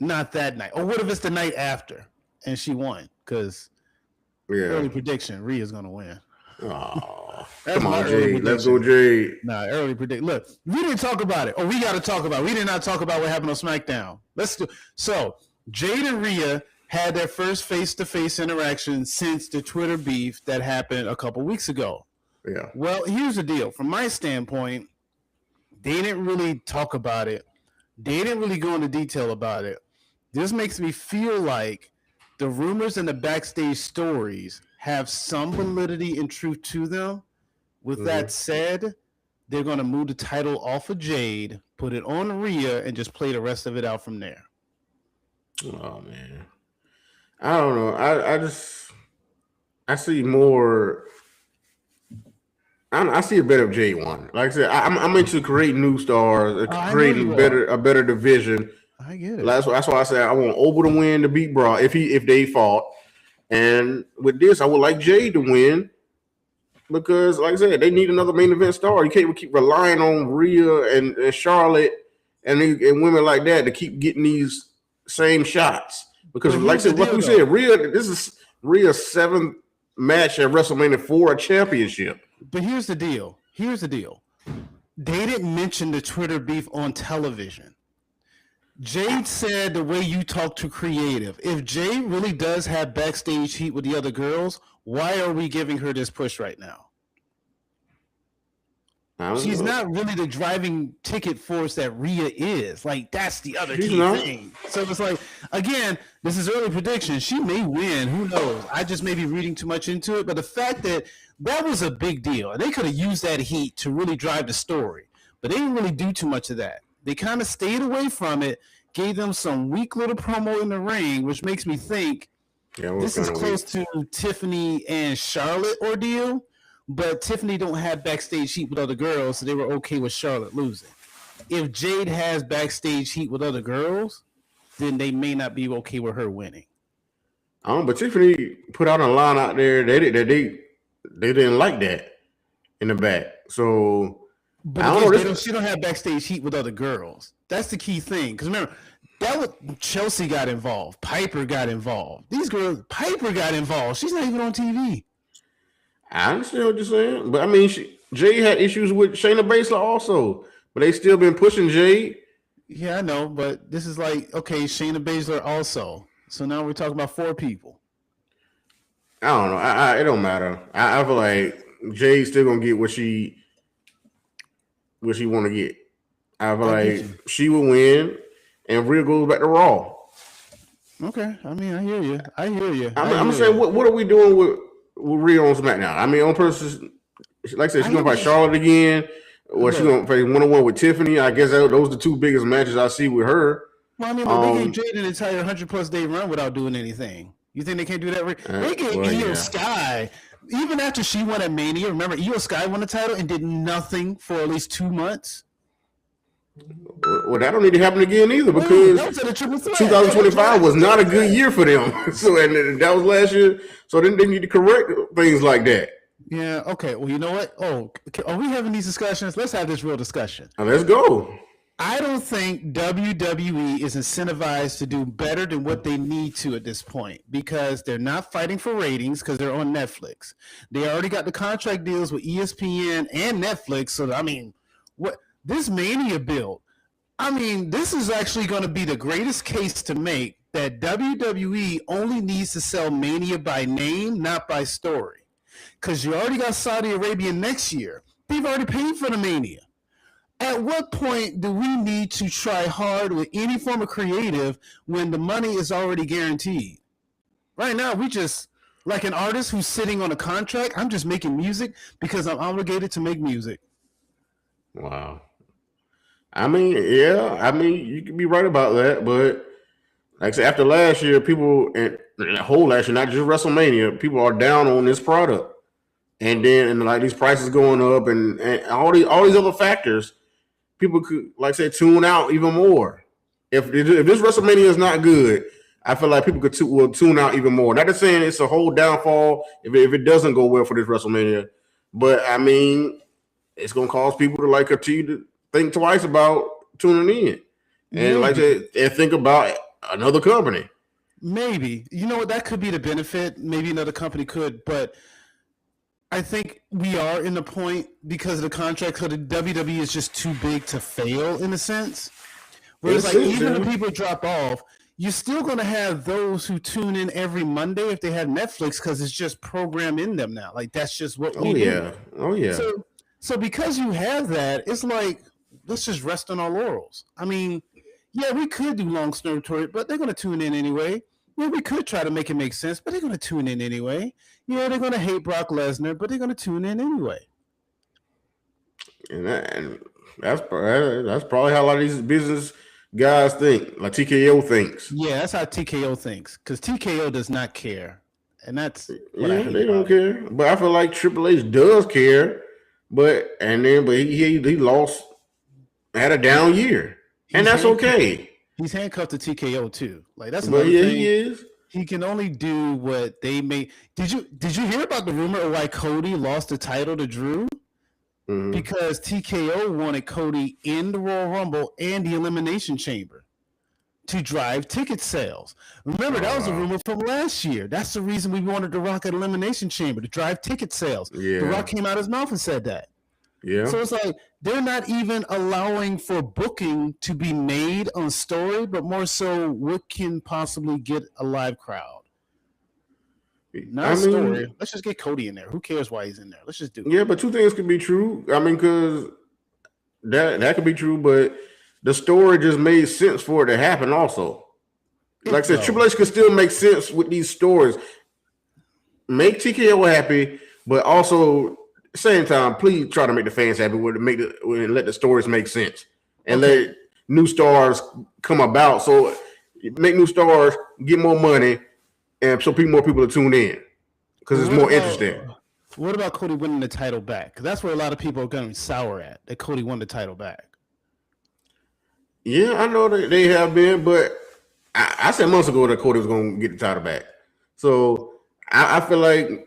not that night? Or what if it's the night after and she won? Because early prediction, Rhea's gonna win.
Oh, come on, Jade, let's go, Jade.
Nah, early prediction. Look, we didn't talk about it. We got to talk about it. We did not talk about what happened on SmackDown. Let's do so. Jade and Rhea had their first face-to-face interaction since the Twitter beef that happened a couple weeks ago.
Yeah.
Well, here's the deal. From my standpoint, they didn't really talk about it. They didn't really go into detail about it. This makes me feel like the rumors and the backstage stories have some validity and truth to them. With that said, they're going to move the title off of Jade, put it on Rhea, and just play the rest of it out from there.
Oh, man. I don't know. I see more. I see a better J1. Like I said, I'm into creating new stars,
I know
creating
you are.
a better division.
I get it.
That's why I said I want Oba to win to beat Brock if they fought. And with this, I would like Jay to win because, like I said, they need another main event star. You can't keep relying on Rhea and Charlotte and women like that to keep getting these same shots. Because, like I said, like we said, this is Rhea's seventh match at WrestleMania for a championship.
But here's the deal. They didn't mention the Twitter beef on television. Jade said the way you talk to creative. If Jade really does have backstage heat with the other girls, why are we giving her this push right now? She's not really the driving ticket force that Rhea is. Like, that's the other key thing. So it's like, again, this is early prediction. She may win. Who knows? I just may be reading too much into it. But the fact that was a big deal. They could have used that heat to really drive the story. But they didn't really do too much of that. They kind of stayed away from it, gave them some weak little promo in the ring, which makes me think this is close to Tiffany and Charlotte ordeal. But Tiffany don't have backstage heat with other girls, so they were okay with Charlotte losing. If Jade has backstage heat with other girls, then they may not be okay with her winning.
But Tiffany put out a line out there that they didn't like that in the back. So,
but I don't know. She don't have backstage heat with other girls. That's the key thing. Because remember, Chelsea got involved. Piper got involved. These girls, Piper got involved. She's not even on TV.
I understand what you're saying, but I mean, Jay had issues with Shayna Baszler also, but they still been pushing Jay.
Yeah, I know, but this is like, okay, Shayna Baszler also. So now we're talking about 4 people.
I don't know. It don't matter. I feel like Jay's still gonna get what she want to get. I feel like she will win, and Rhea goes back to Raw.
Okay, I mean, I hear you.
I'm saying, what are we doing with Rhea on SmackDown? I mean, on purpose, like I said, she's gonna fight Charlotte again, or she's gonna fight 1-on-1 with Tiffany. I guess those are the 2 biggest matches I see with her.
Well, I mean, they gave Jade an entire 100+ day run without doing anything. You think they can't do that? They gave Io Sky, even after she won at Mania. Remember, Io Sky won the title and did nothing for at least 2 months.
Well, that don't need to happen again either, because 2025 was not a good year for them. So, and that was last year. So then they need to correct things like that.
Yeah. Okay. Well, you know what? Oh, are we having these discussions? Let's have this real discussion.
Now, let's go.
I don't think WWE is incentivized to do better than what they need to at this point, because they're not fighting for ratings because they're on Netflix. They already got the contract deals with ESPN and Netflix. So, I mean, what this Mania build, I mean, this is actually going to be the greatest case to make that WWE only needs to sell Mania by name, not by story. Because you already got Saudi Arabia next year. They've already paid for the Mania. At what point do we need to try hard with any form of creative when the money is already guaranteed? Right now, we just, like an artist who's sitting on a contract, I'm just making music because I'm obligated to make music.
Wow. I mean, yeah, I mean, you can be right about that, but like I said, after last year, people, and the whole last year, not just WrestleMania, people are down on this product. And then, like, these prices going up and all these other factors, people could, like I said, tune out even more. If this WrestleMania is not good, I feel like people will tune out even more. Not just saying it's a whole downfall if it doesn't go well for this WrestleMania, but I mean, it's going to cause people to like continue to think twice about tuning in and like to think about another company.
Maybe. You know what? That could be the benefit. Maybe another company could, but I think we are in the point because of the contract. So the WWE is just too big to fail in a sense. Whereas, like, even if people drop off, you're still going to have those who tune in every Monday if they have Netflix because it's just programmed in them now. Like, that's just what we do.
Oh, yeah.
So because you have that, it's like, let's just rest on our laurels. I mean, yeah, we could do long story, but they're going to tune in anyway. Yeah, we could try to make it make sense, but they're going to tune in anyway. Yeah, they're going to hate Brock Lesnar, but they're going to tune in anyway.
And that's probably how a lot of these guys think, like TKO thinks.
Yeah, that's how TKO thinks. Because TKO does not care, and that's what I
Yeah,
hate
they don't
about it.
care. But I feel like Triple H does care. But he lost, had a down year, and
He's
that's
handcuffed.
okay.
He's handcuffed to TKO too. Like that's
But
another
yeah,
thing.
he is.
He can only do what they make. Did you hear about the rumor of why Cody lost the title to Drew?
Mhm.
Because TKO wanted Cody in the Royal Rumble and the Elimination Chamber to drive ticket sales. Remember, that was a rumor from last year. That's the reason we wanted The Rock at Elimination Chamber, to drive ticket sales.
Yeah.
The Rock came out his mouth and said that.
Yeah.
So it's like they're not even allowing for booking to be made on story, but more so what can possibly get a live crowd. Not a story. Let's just get Cody in there. Who cares why he's in there? Let's just do it.
Yeah, but two things could be true. I mean, because that could be true, but the story just made sense for it to happen also. Like I said, Triple H could still make sense with these stories. Make TKO happy, but also at the same time, please try to make the fans happy with let the stories make sense and let new stars come about. So make new stars, get more money, and so more people to tune in because it's more interesting.
What about Cody winning the title back? Because that's where a lot of people are going to be sour at, that Cody won the title back.
Yeah, I know that they have been, but I said months ago that Cody was going to get the title back. So I feel like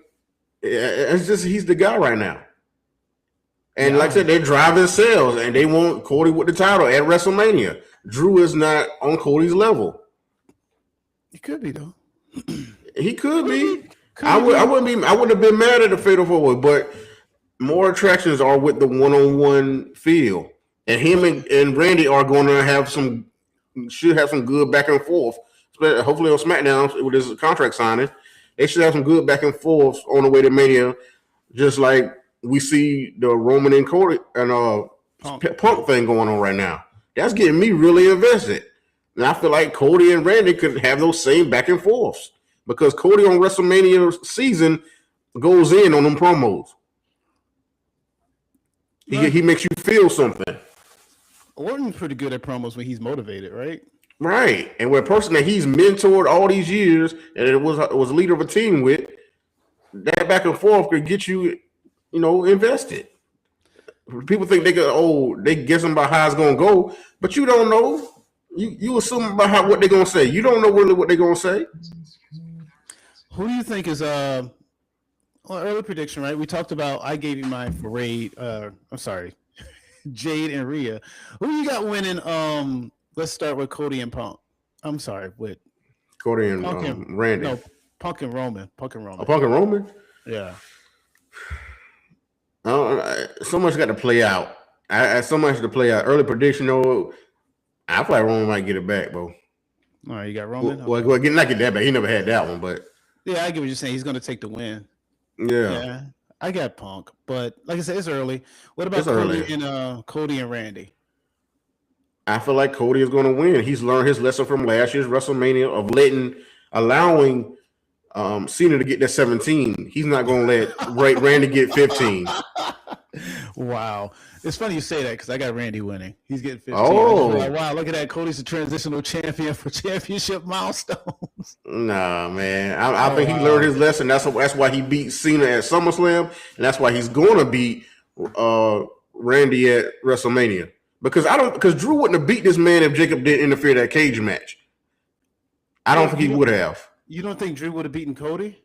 it's just he's the guy right now. And like I said, they're driving sales, and they want Cody with the title at WrestleMania. Drew is not on Cody's level.
He could be though.
He could be. I wouldn't have been mad at the Fatal 4-Way, but more attractions are with the one-on-one feel. And him and Randy are going to should have some good back and forth. Hopefully on SmackDown with his contract signing, they should have some good back and forth on the way to Mania, just like we see the Roman and Cody and Punk thing going on right now. That's getting me really invested. And I feel like Cody and Randy could have those same back and forths because Cody on WrestleMania season goes in on them promos. He makes you feel something.
Orton's pretty good at promos when he's motivated, right?
Right. And with a person that he's mentored all these years and it was a leader of a team with, that back and forth could get you, invested. People think they guessing about how it's gonna go, but you don't know. You assume about what they're gonna say. You don't know really what they're gonna say.
Who do you think is early prediction, right? We talked about, I gave you mine for Jade and Rhea. Who you got winning? Let's start with Cody and Punk. I'm sorry, with
Cody and Randy.
No, Punk and Roman.
Punk and Roman?
Yeah.
So much got to play out. So much to play out. Early prediction, though, I feel like Roman might get it back, bro.
All right, you got Roman?
Well, not get that back. He never had that one, but.
Yeah, I get what you're saying. He's going to take the win.
Yeah.
I got Punk, but like I said, it's early. What about Cody and Randy?
I feel like Cody is going to win. He's learned his lesson from last year's WrestleMania of allowing Cena to get that 17. He's not going to let Randy get 15.
Wow. It's funny you say that because I got Randy winning. He's getting 15.
Oh.
Like, wow, look at that. Cody's a transitional champion for championship milestones.
Nah, man. I think he learned his lesson. That's why he beat Cena at SummerSlam, and that's why he's going to beat Randy at WrestleMania. Because Drew wouldn't have beat this man if Jacob didn't interfere in that cage match. I don't think he would have.
You don't think Drew would have beaten Cody?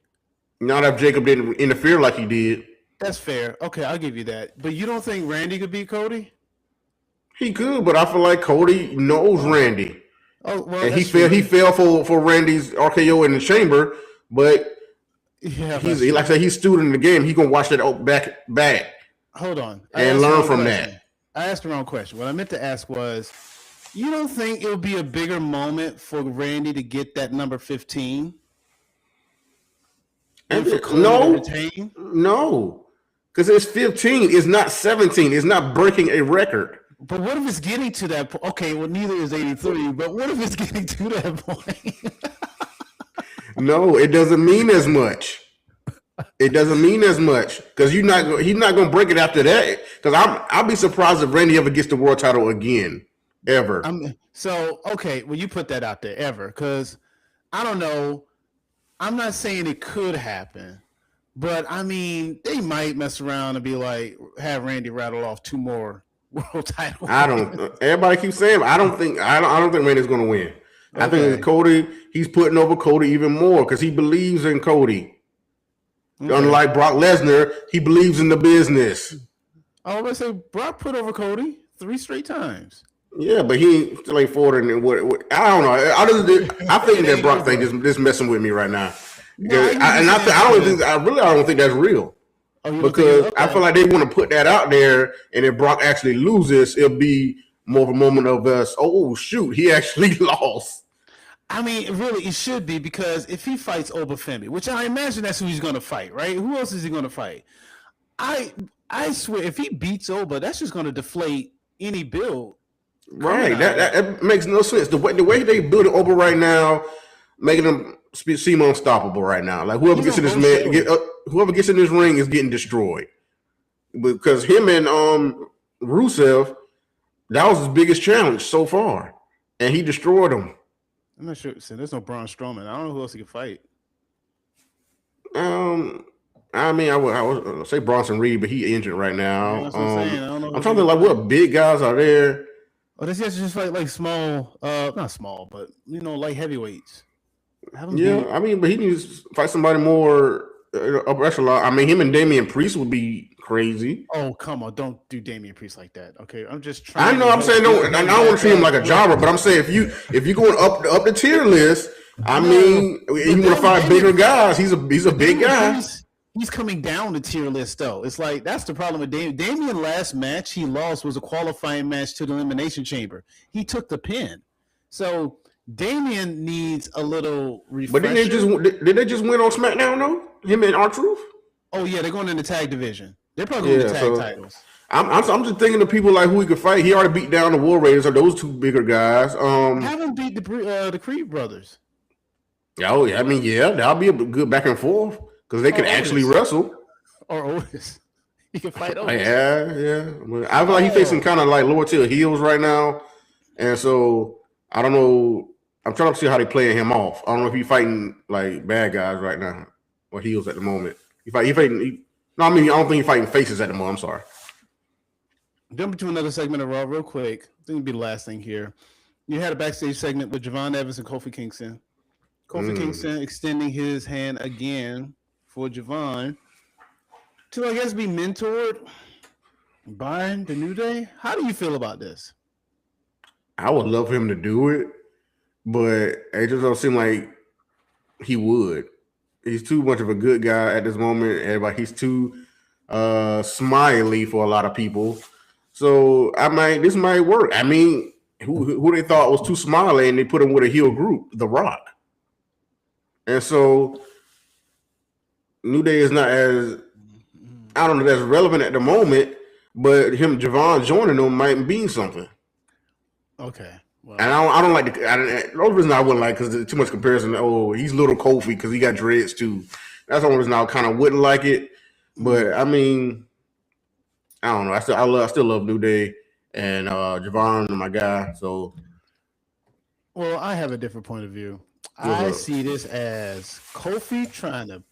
Not if Jacob didn't interfere like he did.
That's fair. Okay, I'll give you that. But you don't think Randy could beat Cody?
He could, but I feel like Cody knows Randy.
Oh well,
and he fell for Randy's RKO in the chamber, but like I said, he's student in the game. He's gonna watch that back.
Hold on,
and learn from that.
I asked the wrong question. What I meant to ask was, you don't think it would be a bigger moment for Randy to get that number 15?
No. Because it's 15. It's not 17. It's not breaking a record.
But what if it's getting to that point? Okay, well, neither is 83. But what if it's getting to that point?
No, it doesn't mean as much. It doesn't mean as much because he's not going to break it after that. Because I'll be surprised if Randy ever gets the world title again. ever.
Okay. Well, you put that out there ever because I don't know. I'm not saying it could happen, but I mean they might mess around and be like have Randy rattle off 2 more world titles.
I don't. Everybody keeps saying. I don't think. I don't think Randy's going to win. I think Cody. He's putting over Cody even more because he believes in Cody. Okay. Unlike Brock Lesnar, he believes in the business.
I was going to say Brock put over Cody 3 straight times.
Yeah, but he still ain't forward. And what I don't know. I think that Brock thing is messing with me right now. No, I don't think that's real. Because I feel like they want to put that out there, and if Brock actually loses, it'll be more of a moment of us. Oh shoot, he actually lost.
I mean, really, it should be because if he fights Obafemi, which I imagine that's who he's going to fight, right? Who else is he going to fight? I swear, if he beats Oba, that's just going to deflate any build.
Right, that makes no sense. The way they build Oba right now, making him seem unstoppable right now. Like whoever gets in this ring is getting destroyed. Because him and Rusev, that was his biggest challenge so far, and he destroyed him.
I'm not sure. So there's no Braun Strowman. I don't know who else he can fight.
I mean, I would say Bronson Reed, but he injured right now.
Yeah, that's what I'm saying. I don't know.
I'm trying to think, like, what big guys are there?
Oh, does he have to just fight like small, not small, but light heavyweights?
Yeah, I mean, but he needs to fight somebody more upper echelon. I mean, him and Damian Priest would be crazy.
Oh, come on, don't do Damian Priest like that. Okay, I'm just trying.
I know. I'm saying no. I don't want to treat him like a jobber, but I'm saying if you're going up the tier list, I mean, you want to find bigger guys. He's a big guy.
He's coming down the tier list, though. It's like that's the problem with Damian. Damian last match he lost was a qualifying match to the Elimination Chamber. He took the pin, so Damian needs a little refresher.
But did they just win on SmackDown though? Him and R-Truth?
Oh yeah, they're going in the tag division. They're probably going to tag titles.
I'm just thinking of people like who he could fight. He already beat down the War Raiders, or those 2 bigger guys.
Haven't beat the Creed brothers.
Oh yeah, I mean that'll be a good back and forth. Because they can actually wrestle.
Or Otis. He can fight Otis.
Yeah. I feel like he's facing kind of like lower tier heels right now. And so, I don't know. I'm trying to see how they playing him off. I don't know if he's fighting like bad guys right now. Or heels at the moment. I don't think he's fighting faces at the moment. I'm sorry.
Jumping to another segment of Raw real quick. I think it'll be the last thing here. You had a backstage segment with Javon Evans and Kofi Kingston. Kofi Kingston extending his hand again for Javon to, I guess, be mentored by the New Day. How do you feel about this?
I would love for him to do it, but it just don't seem like he would. He's too much of a good guy at this moment. He's too smiley for a lot of people. So this might work. I mean, who they thought was too smiley, and they put him with a heel group, The Rock. And so New Day is not as relevant at the moment, but Javon joining them might mean something.
Okay. Well,
and I don't like the only reason I wouldn't like because there's too much comparison. Oh, he's little Kofi because he got dreads too. That's the only reason I kind of wouldn't like it. But I mean, I don't know. I still love New Day and Javon, my guy. So,
well, I have a different point of view. I see this as Kofi trying to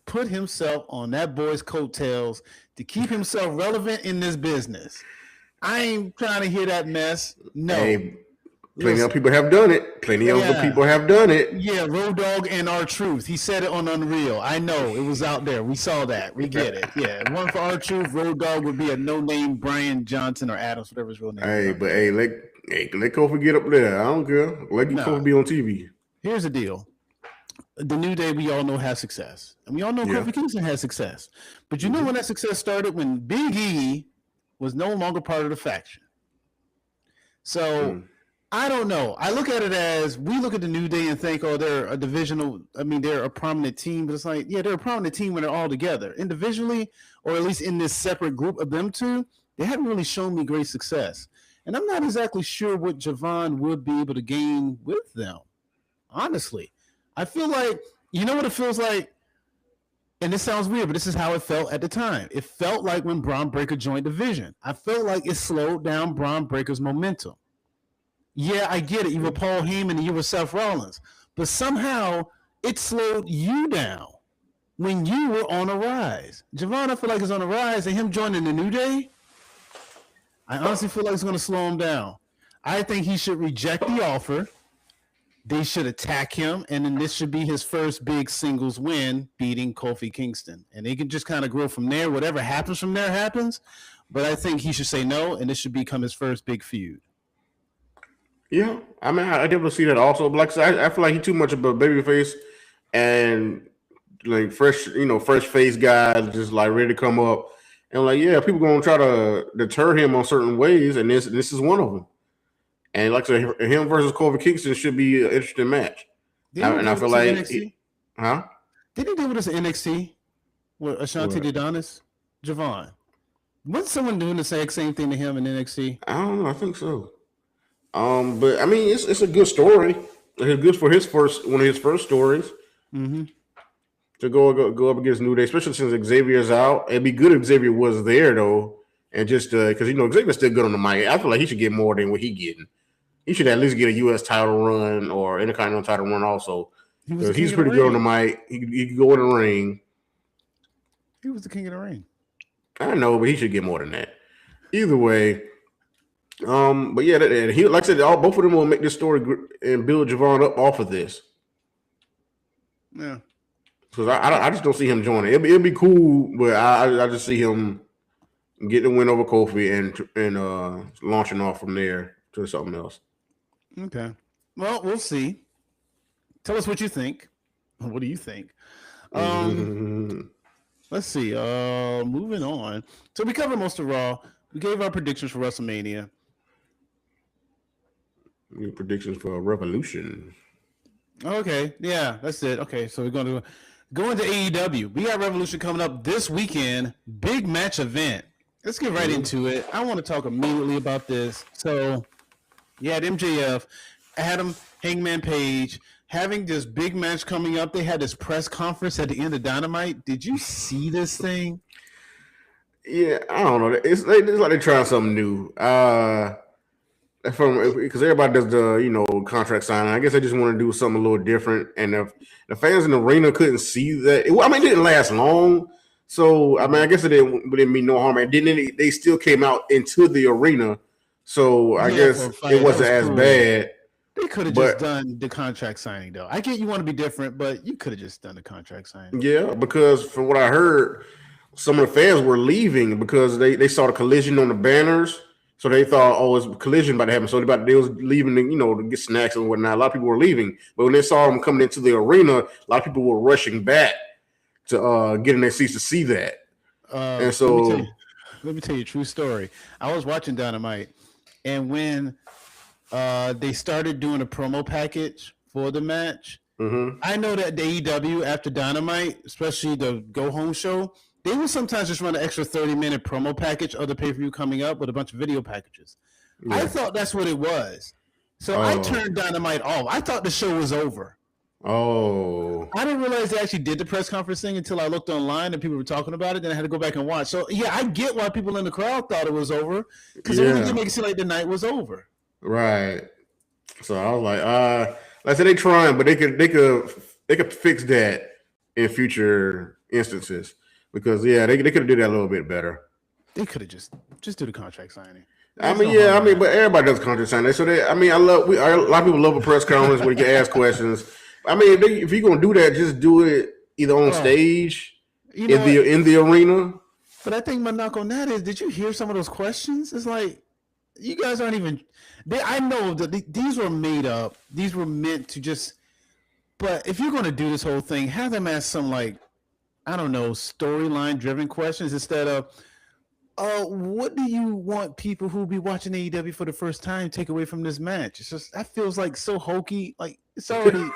put himself on that boy's coattails to keep himself relevant in this business. I ain't trying to hear that mess. No.
Hey, plenty of people have done it. Plenty of people have done it.
Yeah, Road Dogg and R-Truth. He said it on Unreal. I know. It was out there. We saw that. We get it. Yeah. One for R-Truth, Road Dogg would be a no-name Brian Johnson or Adams, whatever his real name is.
Let Kofi get up there. I don't care. Let Kofi be on TV.
Here's the deal. The New Day, we all know, has success. And we all know Kofi Kingston has success. But you know when that success started? When Big E was no longer part of the faction. So, I don't know. I look at it as, we look at the New Day and think, oh, they're a divisional, they're a prominent team. But it's like, yeah, they're a prominent team when they're all together. Individually, or at least in this separate group of them two, they haven't really shown me great success. And I'm not exactly sure what Javon would be able to gain with them. Honestly, I feel like, you know what it feels like? And this sounds weird, but this is how it felt at the time. It felt like when Bron Breakker joined Division. I felt like it slowed down Bron Breakker's momentum. Yeah, I get it. You were Paul Heyman and you were Seth Rollins, but somehow it slowed you down when you were on a rise. Javon, I feel like is on a rise, and him joining the New Day, I honestly feel like it's going to slow him down. I think he should reject the offer. They should attack him, and then this should be his first big singles win, beating Kofi Kingston. And they can just kind of grow from there. Whatever happens from there happens. But I think he should say no, and this should become his first big feud.
Yeah, I mean, I definitely see that also. But like I said, I feel like he's too much of a babyface, and like fresh face guy, just like ready to come up, and like people gonna try to deter him on certain ways, and this is one of them. And like I said, him versus Kofi Kingston should be an interesting match. And I feel like, huh?
Did he do with us at NXT with Ashanti Adonis? Javon, wasn't someone doing the exact same thing to him in NXT?
I don't know. I think so. But I mean, it's a good story. It's good for one of his first stories.
Mm-hmm.
To go up against New Day, especially since Xavier's out. It'd be good if Xavier was there though, and just because Xavier's still good on the mic. I feel like he should get more than what he's getting. He should at least get a U.S. title run or Intercontinental title run also. He's pretty good on the mic. He can go in the ring.
He was the king of the ring.
I know, but he should get more than that. Either way. But yeah, he, like I said, both of them will make this story and build Javon up off of this.
Yeah,
because I just don't see him joining. It'll be cool, but I just see him get the win over Kofi and launching off from there to something else.
Okay, well, we'll see. Tell us what you think. What do you think? Let's see. Moving on. So we covered most of Raw. We gave our predictions for WrestleMania.
Predictions for Revolution.
Okay, yeah, that's it. Okay, so we're going to go into AEW. We got Revolution coming up this weekend. Big match event. Let's get right into it. I want to talk immediately about this. So, you had MJF, Adam Hangman Page having this big match coming up. They had this press conference at the end of Dynamite. Did you see this thing?
Yeah, I don't know. It's like they're trying something new. Because everybody does the contract signing. I guess they just want to do something a little different. And if the fans in the arena couldn't see that, it didn't last long. So I mean, I guess it didn't mean no harm. And they still came out into the arena. So I guess it wasn't as bad.
They could have just done the contract signing, though. I get you want to be different, but you could have just done the contract signing.
Yeah, because from what I heard, some of the fans were leaving because they saw the collision on the banners. So they thought, it's a collision about to happen. So they was leaving, to get snacks and whatnot. A lot of people were leaving. But when they saw them coming into the arena, a lot of people were rushing back to get in their seats to see that. And so
let me tell you a true story. I was watching Dynamite, and when they started doing a promo package for the match, I know that the AEW after Dynamite, especially the Go Home show, they will sometimes just run an extra 30-minute promo package of the pay-per-view coming up with a bunch of video packages. Yeah. I thought that's what it was. So I turned Dynamite off. I thought the show was over.
Oh.
I didn't realize they actually did the press conference thing until I looked online and people were talking about it. Then I had to go back and watch. So, yeah, I get why people in the crowd thought it was over because it really did make it seem like the night was over.
Right. So I was like, like I said, they trying, but they could fix that in future instances. Because they could have did that a little bit better.
They could have just do the contract signing.
But everybody does contract signing. So a lot of people love a press conference where you can ask questions. I mean, if you're gonna do that, just do it either on stage, in the arena.
But I think my knock on that is, did you hear some of those questions? It's like you guys aren't even. I know that these were made up. These were meant to just. But if you're gonna do this whole thing, have them ask some I don't know, storyline-driven questions instead of, what do you want people who be watching AEW for the first time take away from this match? It's just, that feels like so hokey. Like, it's already,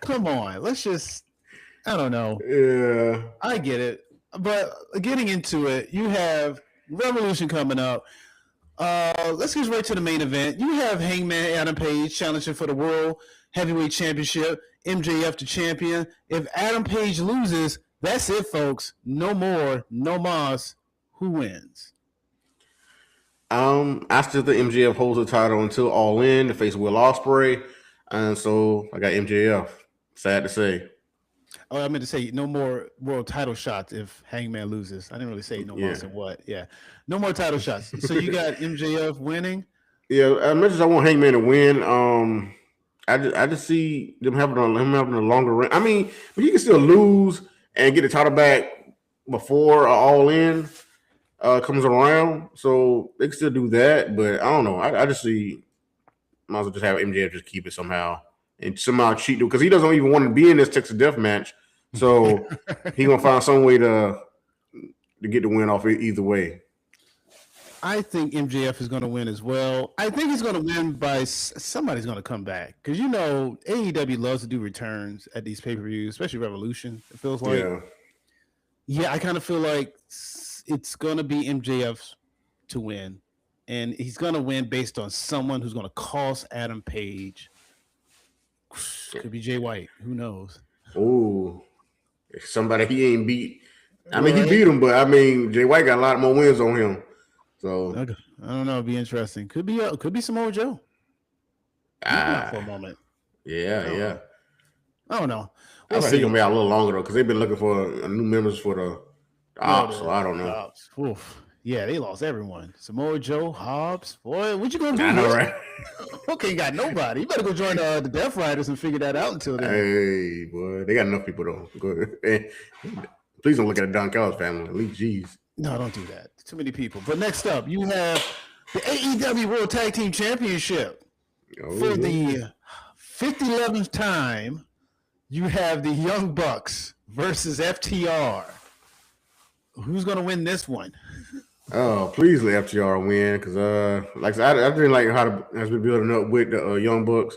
come on, let's just, I don't know.
Yeah.
I get it. But getting into it, you have Revolution coming up. Let's get right to the main event. You have Hangman Adam Page challenging for the World Heavyweight Championship. MJF the champion. If Adam Page loses, that's it, folks. No more, no mas. Who wins?
I still think MJF holds the title until All In to face Will Ospreay, and so I got MJF. Sad to say.
Oh, I meant to say no more world title shots if Hangman loses. I didn't really say no more. I said what? Yeah, no more title shots. So you got MJF winning.
Yeah, as much as I want Hangman to win, I just see him having a longer run. I mean, but he can still lose and get the title back before All In comes around, so they can still do that. But I don't know. I just see might as well just have MJF just keep it somehow and somehow cheat because he doesn't even want to be in this Texas Death Match, so he gonna find some way to get the win off either way.
I think MJF is going to win as well. I think he's going to win by somebody's going to come back because AEW loves to do returns at these pay-per-views, especially Revolution. It feels like, yeah, I kind of feel like it's going to be MJF to win, and he's going to win based on someone who's going to cost Adam Page. Could be Jay White. Who knows?
Oh, somebody he ain't beat. I mean, he beat him, but I mean, Jay White got a lot more wins on him. So
I don't know. It'd be interesting. Could be Samoa Joe. For a moment.
Yeah.
I don't know.
I think he's gonna be out a little longer though, because they've been looking for new members for the Ops. So I don't know.
Oof. Yeah, they lost everyone. Samoa Joe, Hobbs. Boy, what you gonna do?
I know, right?
Okay, you got nobody. You better go join the Death Riders and figure that out until then.
Hey, boy, they got enough people though. Good. Please don't look at the Don Callis family. At least, jeez.
No, don't do that. Too many people. But next up, you have the AEW World Tag Team Championship. For the 50-11th time, you have the Young Bucks versus FTR. Who's going to win this one?
Oh, please let FTR win because, like I said, I didn't like how it has been building up with the Young Bucks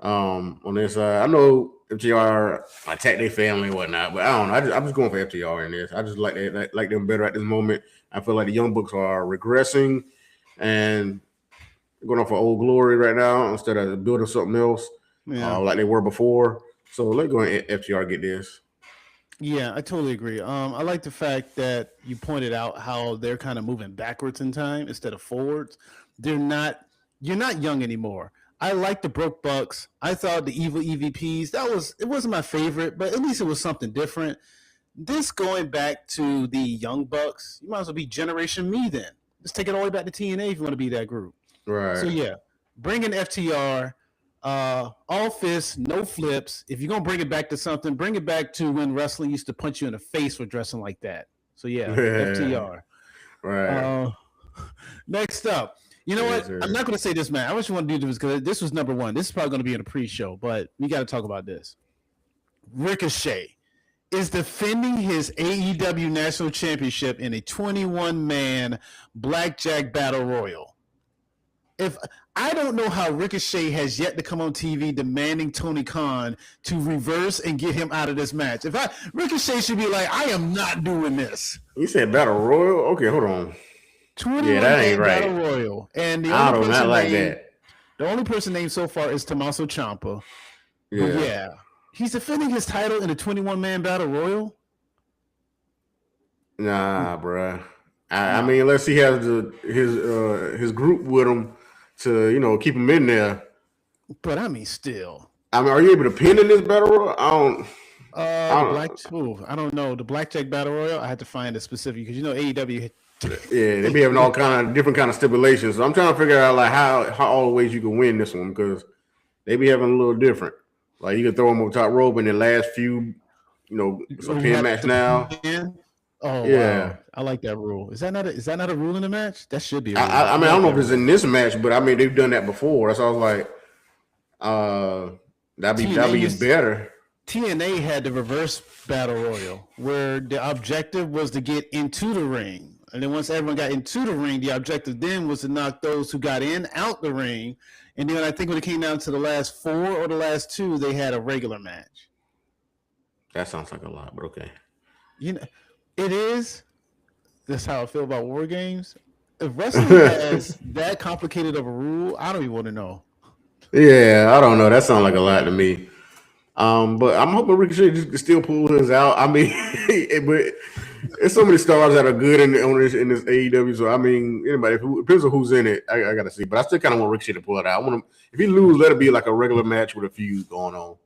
on this side. I know FTR attack their family and whatnot, but I don't know. I'm just going for FTR in this. I just like them better at this moment. I feel like the Young Bucks are regressing and going off for old glory right now instead of building something else like they were before. So let's go and FTR get this.
Yeah, I totally agree. I like the fact that you pointed out how they're kind of moving backwards in time instead of forwards. You're not young anymore. I like the Broke Bucks. I thought the Evil EVPs, it wasn't my favorite, but at least it was something different. This going back to the Young Bucks, you might as well be Generation Me then. Let's take it all the way back to TNA if you want to be that group.
Right.
So yeah, bring in FTR, all fists, no flips. If you're going to bring it back to something, bring it back to when wrestling used to punch you in the face for dressing like that. So yeah. FTR.
Right.
Next up. You know what? I'm not going to say this, man. I wish you want to do this because this was number one. This is probably going to be in a pre-show, but we got to talk about this. Ricochet is defending his AEW National Championship in a 21-man Blackjack Battle Royal. If I don't know how Ricochet has yet to come on TV demanding Tony Khan to reverse and get him out of this match. Ricochet should be like, I am not doing this.
You said Battle Royal? Okay, hold on.
21
that ain't right.
Battle Royal. And the only person named so far is Tommaso Ciampa. Yeah. But yeah. He's defending his title in a 21-man Battle Royal?
Nah, bruh. I mean, unless he has his group with him to, keep him in there.
But I mean, still.
I mean, are you able to pin in this Battle Royal?
I don't know. The Blackjack Battle Royal, I had to find a specific because AEW.
Yeah, they be having all kind of different kind of stipulations. So I'm trying to figure out like how all the ways you can win this one because they be having a little different. Like you can throw them on top rope in the last few, it's a pin match now.
Oh yeah, wow. I like that rule. Is that not a rule in the match? That should be.
I mean, I don't know if it's in this match, but I mean they've done that before. That's why I was like, that'd be better.
TNA had the reverse battle royal where the objective was to get into the ring. And then once everyone got into the ring, the objective then was to knock those who got in out the ring. And then I think when it came down to the last 4 or the last 2, they had a regular match.
That sounds like a lot, but okay.
It is. That's how I feel about war games. If wrestling has that complicated of a rule, I don't even want to know.
Yeah, I don't know. That sounds like a lot to me. But I'm hoping Ricochet just still pull his out. I mean, but There's so many stars that are good in this AEW. So I mean, anybody, depends on who's in it. I gotta see, but I still kind of want Ricochet to pull it out. I want him. If he lose, let it be like a regular match with a feud going on.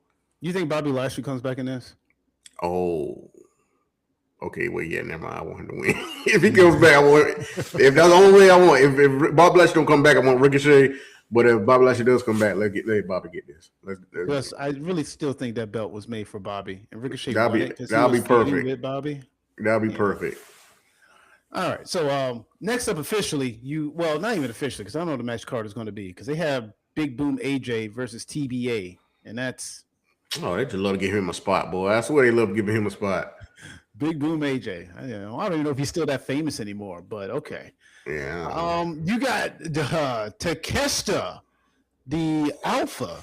You think Bobby Lashley comes back in this?
Oh, okay. Well, yeah, never mind. I want him to win. If he comes back, I want. If that's the only way I want. If Bobby Lashley don't come back, I want Ricochet. But if Bobby Lashley does come back, let Bobby get this.
Yes, I really still think that belt was made for Bobby, and Ricochet
that'll
won
be
it
that'll be perfect.
With Bobby.
That'll be perfect.
All right. So next up, officially, not even officially, because I don't know what the match card is going to be, because they have Big Boom AJ versus TBA, and that's.
Oh, they just love to give him a spot, boy. That's where they love giving him a spot.
Big Boom AJ. I don't even know if he's still that famous anymore, but okay.
Yeah.
You got Takeshita, the Alpha.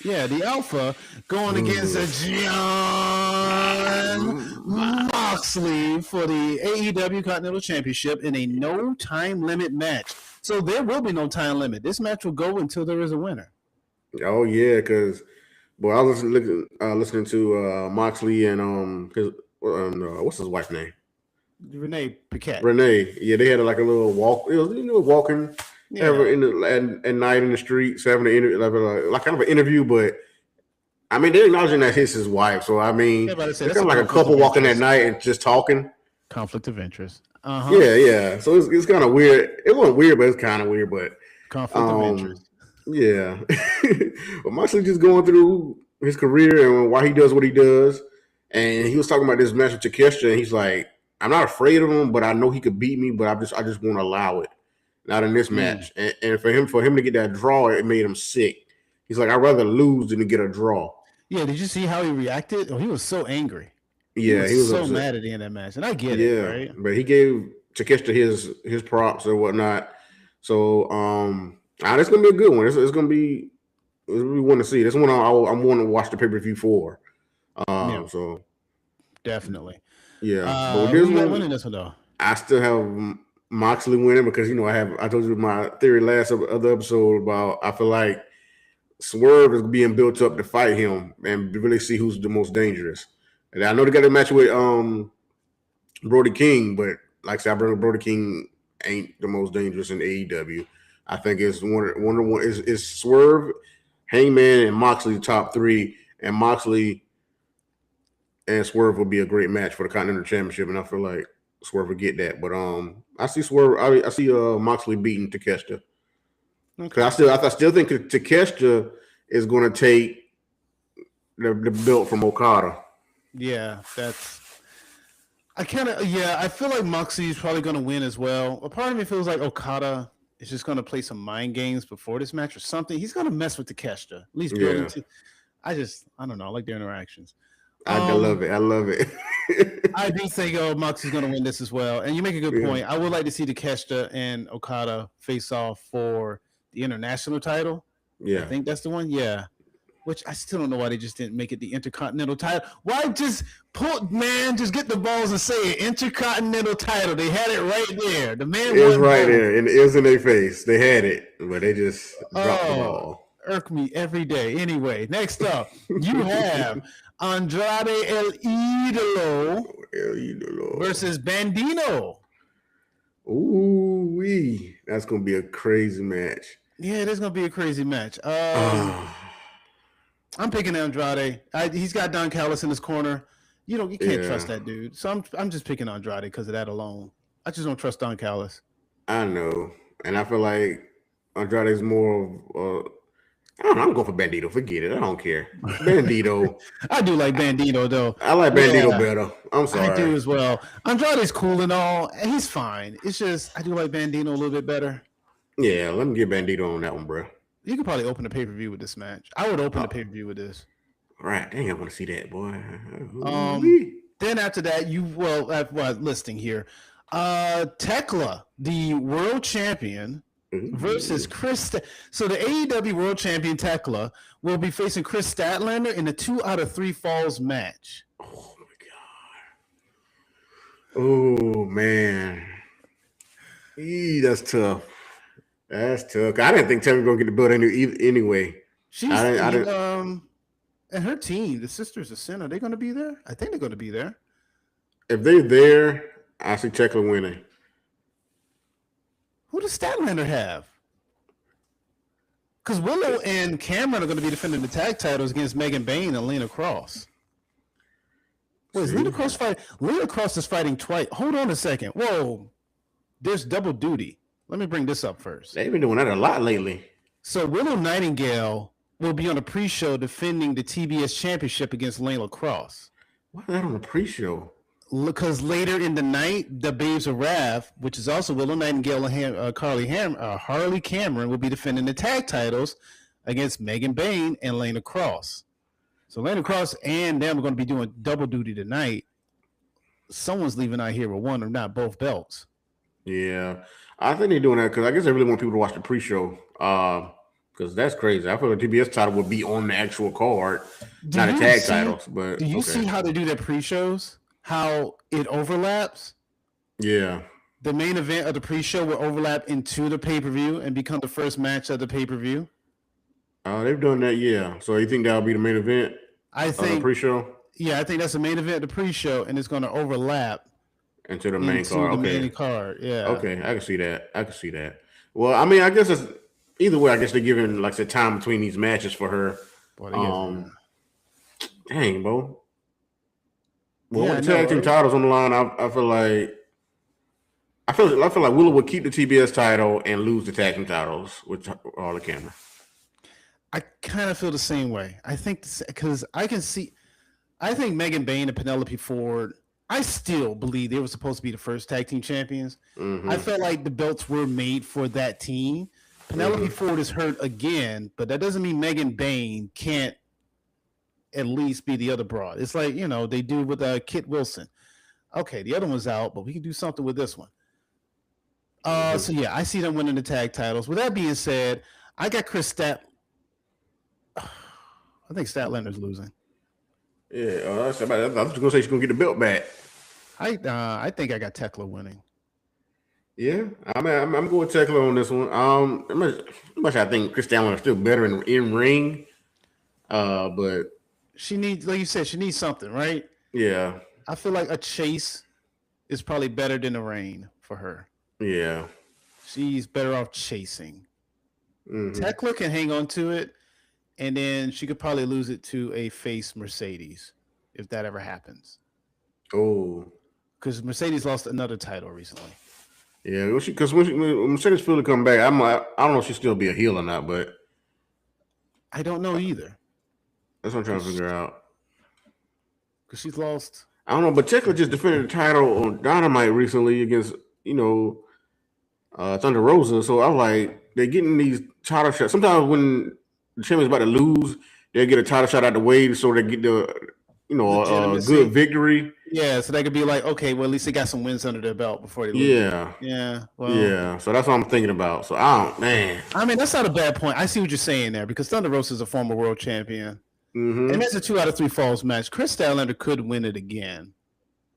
Yeah, the Alpha going against Jon Moxley for the AEW Continental Championship in a no time limit match. So there will be no time limit. This match will go until there is a winner.
Oh yeah, because I was listening to Moxley and what's his wife's name?
Renee Paquette.
Renee, yeah, they had like a little walk. It was walking at night in the streets, having an interview, like kind of an interview. But I mean, they're acknowledging that it's his wife. So I mean, it's kind of like a couple walking at night and just talking.
Conflict of interest.
Yeah. So it's kind of weird. It wasn't weird, but it's kind of weird. But
conflict of interest.
Yeah, but Moxley just going through his career and why he does what he does. And he was talking about this match with Takeshita, and he's like, I'm not afraid of him, but I know he could beat me, but I just won't allow it. Not in this match. And for him to get that draw, it made him sick. He's like, I'd rather lose than to get a draw.
Yeah, did you see how he reacted? Oh, he was so angry.
Yeah,
he was so upset. Mad at the end of that match. And I get it, right?
But he gave Takeshita his props or whatnot. So it's gonna be a good one. It's gonna be one to see. This one I'm wanting to watch the pay-per-view for. So
definitely.
Yeah.
But who's winning this one though?
I still have Moxley winning because I told you my theory last other episode about I feel like Swerve is being built up to fight him and to really see who's the most dangerous. And I know they got a match with Brody King, but like I said, Brody King ain't the most dangerous in AEW. I think it's one is Swerve, Hangman, and Moxley top three, and Moxley and Swerve will be a great match for the Continental Championship, and I feel like Swerve will get that. But I see Swerve. I see Moxley beating Takeshita. Okay. I still think Takeshita is going to take the belt from Okada.
Yeah, I feel like Moxley is probably going to win as well. A part of me feels like Okada is just going to play some mind games before this match or something. He's going to mess with Takeshita. At least build into. I don't know. I like their interactions.
I love it.
I do think Moxley's going to win this as well. And you make a good point. I would like to see Takeshita and Okada face off for the international title.
Yeah.
I think that's the one. Yeah. Which I still don't know why they just didn't make it the Intercontinental title. Why just just get the balls and say it. Intercontinental title. They had it right there. The man
was right there, and it was in their face. They had it, but they just dropped the ball.
Irk me every day. Anyway, next up, you have Andrade El Idolo versus Bandito.
Ooh, that's gonna be a crazy match.
Yeah, it is gonna be a crazy match. I'm picking Andrade. He's got Don Callis in his corner. You can't trust that dude. So I'm just picking Andrade because of that alone. I just don't trust Don Callis.
I know, and I feel like Andrade's more of. I don't know. I'm going for Bandito. Forget it. I don't care. Bandito.
I do like Bandito, though.
I like Bandito better. I'm sorry.
I do as well. Andrade's cool and all. And he's fine. It's just I do like Bandito a little bit better.
Yeah, let me get Bandito on that one, bro.
You could probably open the pay-per-view with this match. I would open the pay-per-view with this.
Right. Dang, I want to see that, boy.
Then after that, listing here. Tekla, the world champion, versus Chris. So the AEW World Champion Tekla will be facing Chris Statlander in a 2 out of 3 falls match.
Oh my god! Oh man, that's tough. That's tough. I didn't think Tekla was gonna get the belt anyway.
And her team, the Sisters of Sin, are they going to be there? I think they're going to be there.
If they're there, I see Tekla winning.
Who does Statlander have? Because Willow and Cameron are going to be defending the tag titles against Megan Bayne and Lena Cross. Wait, is Lena Cross fighting? Lena Cross is fighting twice. Hold on a second. Whoa. There's double duty. Let me bring this up first.
They've been doing that a lot lately.
So Willow Nightingale will be on a pre-show defending the TBS championship against Layla Cross.
Why is that on the pre-show?
Because later in the night, the Babes of Wrath, which is also Willow Nightingale and Harley Cameron, will be defending the tag titles against Megan Bayne and Layla Cross. So Layla Cross and them are going to be doing double duty tonight. Someone's leaving out here with one or not both belts.
Yeah, I think they're doing that because I guess they really want people to watch the pre-show. Because that's crazy. I feel like the TBS title would be on the actual card, not the tag titles. But
do you see how they do their pre-shows? How it overlaps?
Yeah.
The main event of the pre-show will overlap into the pay-per-view and become the first match of the pay-per-view.
They've done that, yeah. So you think that'll be the main event?
I think
the pre-show.
Yeah, I think that's the main event of the pre-show, and it's going to overlap
into the main card.
The main card, yeah.
Okay, I can see that. Well, I mean, I guess it's either way. I guess they're giving like the time between these matches for her. Dang, bro. Well, with the tag team titles on the line, I feel like Willow would keep the TBS title and lose the tag team titles with Harley Cameron.
I kind of feel the same way. I think because I think Megan Bayne and Penelope Ford, I still believe they were supposed to be the first tag team champions. Mm-hmm. I felt like the belts were made for that team. Penelope Ford is hurt again, but that doesn't mean Megan Bayne can't at least be the other broad. It's like, they do with Kit Wilson. Okay, the other one's out, but we can do something with this one. So yeah, I see them winning the tag titles. With that being said, I got Chris Stat. I think Statlander's losing.
Yeah, I was going to say she's going to get the belt back.
I think I got Tekla winning.
Yeah, I'm going with Tekla on this one. Much I think Chris Statlander still better in ring, but
she needs, like you said, she needs something, right?
Yeah,
I feel like a chase is probably better than a reign for her.
Yeah,
she's better off chasing. Mm-hmm. Tekla can hang on to it. And then she could probably lose it to a face Mercedes if that ever happens.
Oh,
because Mercedes lost another title recently.
Yeah, because when Mercedes feel to come back, I don't know if she'll still be a heel or not, but
I don't know either.
That's what I'm trying to figure out.
Because she's lost.
I don't know, but Tekla just defended the title on Dynamite recently against Thunder Rosa. So I was like, they're getting these title shots. Sometimes when the champion's about to lose, they'll get a title shot out the way so they get the a good victory.
Yeah, so they could be like, okay, well, at least they got some wins under their belt before they lose.
Yeah. Well, yeah. So that's what I'm thinking about. So I
mean, that's not a bad point. I see what you're saying there because Thunder Rosa is a former world champion, and that's a 2 out of 3 falls match. Chris Statlander could win it again.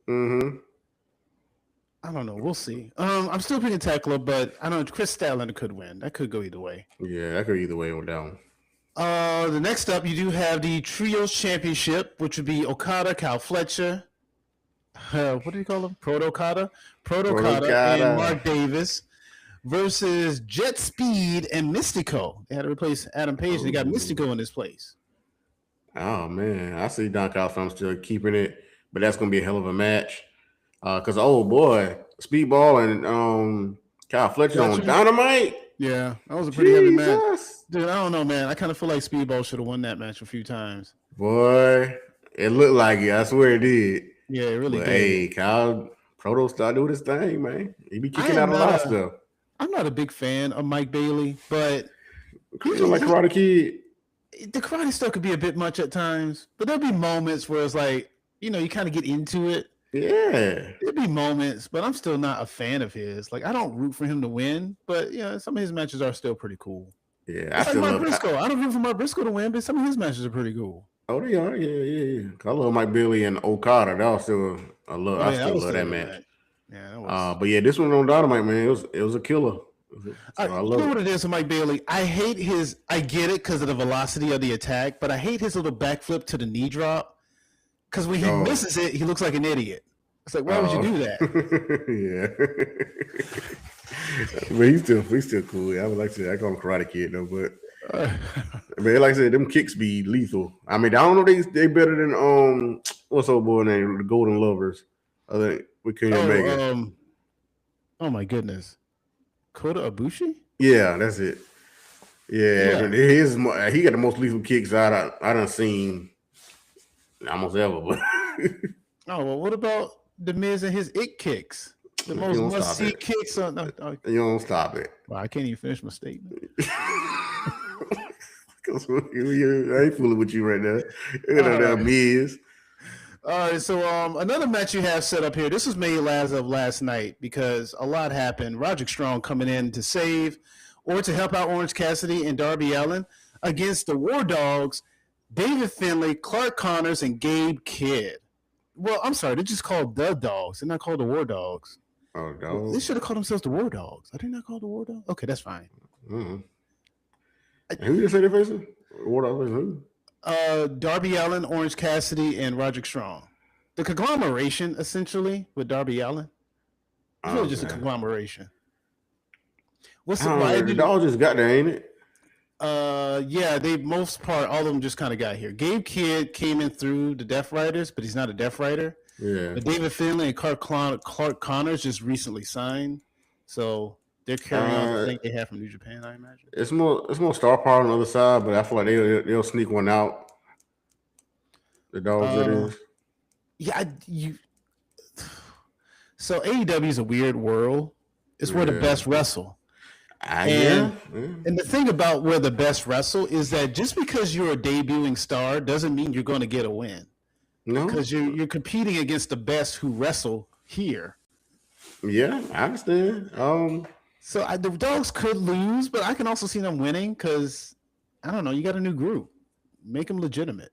I don't know. We'll see. I'm still picking Tekla, but I don't know. Chris Statlander could win. That could go either way.
Yeah, that could go either way on that one.
The next up, you do have the Trios Championship, which would be Okada, Kyle Fletcher. What do you call him? Proto-Okada? Proto-Okada and Mark Davis versus Jet Speed and Mystico. They had to replace Adam Page. They got Mystico in his place.
Oh, man. I see Don Callis still keeping it, but that's going to be a hell of a match. Because, oh, boy, Speedball and Kyle Fletcher on Dynamite.
Yeah, that was a pretty heavy match. Dude, I don't know, man. I kind of feel like Speedball should have won that match a few times.
Boy, it looked like it. I swear it did.
Yeah, it really did.
Hey, Kyle Proto started doing his thing, man. He be kicking out a lot of stuff.
I'm not a big fan of Mike Bailey, but
you like Karate Kid.
The karate stuff could be a bit much at times, but there'll be moments where it's like, you kind of get into it.
Yeah.
There'll be moments, but I'm still not a fan of his. Like, I don't root for him to win, but some of his matches are still pretty cool.
Yeah,
I still love Briscoe. I don't root for Mark Briscoe to win, but some of his matches are pretty cool.
Oh, they are. Yeah. I love Mike Bailey and Okada. That was still I still love that match.
Yeah, that was.
But yeah, this one on Dynamite, man, it was a killer.
I love what it is with Mike Bailey. I hate his. I get it because of the velocity of the attack, but I hate his little backflip to the knee drop. Because when he misses it, he looks like an idiot. It's like, why would you do that?
Yeah. But he's still cool. I would like to. I call him Karate Kid though, but man, like I said, them kicks be lethal. I mean, I don't know they better than what's old boy name, the Golden Lovers. I think with Kenny Omega.
Oh my goodness, Kota Ibushi.
Yeah, that's it. Yeah. He got the most lethal kicks I done seen almost ever. But
oh well, what about the Miz and his it kicks? The most must-see kicks on.
You don't stop it.
Well, I can't even finish my statement.
I ain't fooling with you right now. You know that Miz.
All right, so another match you have set up here. This was made as of last night because a lot happened. Roderick Strong coming in to save or to help out Orange Cassidy and Darby Allin against the War Dogs, David Finlay, Clark Connors, and Gabe Kidd. Well, I'm sorry, they're just called the Dogs. They're not called the War Dogs.
Oh, dogs.
They should have called themselves the War Dogs. Are they not called the War Dogs? Okay, that's fine.
Mm-hmm. Who did say they're facing? War Dogs who?
Darby Allin, Orange Cassidy, and Roderick Strong. The conglomeration, essentially, with Darby Allin. It's really just a conglomeration.
The dogs just got there, ain't it?
Yeah, they most part, all of them just kind of got here. Gabe Kidd came in through the Death Riders, but he's not a Death Rider.
Yeah.
But David Finlay and Clark Connors just recently signed, so they're carrying on the thing they have from New Japan, I imagine.
It's more star power on the other side, but I feel like they'll sneak one out. The dogs, it is.
Yeah, So AEW is a weird world. It's where the best wrestle. And the thing about where the best wrestle is that just because you're a debuting star doesn't mean you're going to get a win.
No,
because you're competing against the best who wrestle here.
Yeah, I understand.
So the dogs could lose, but I can also see them winning because I don't know. You got a new group, make them legitimate.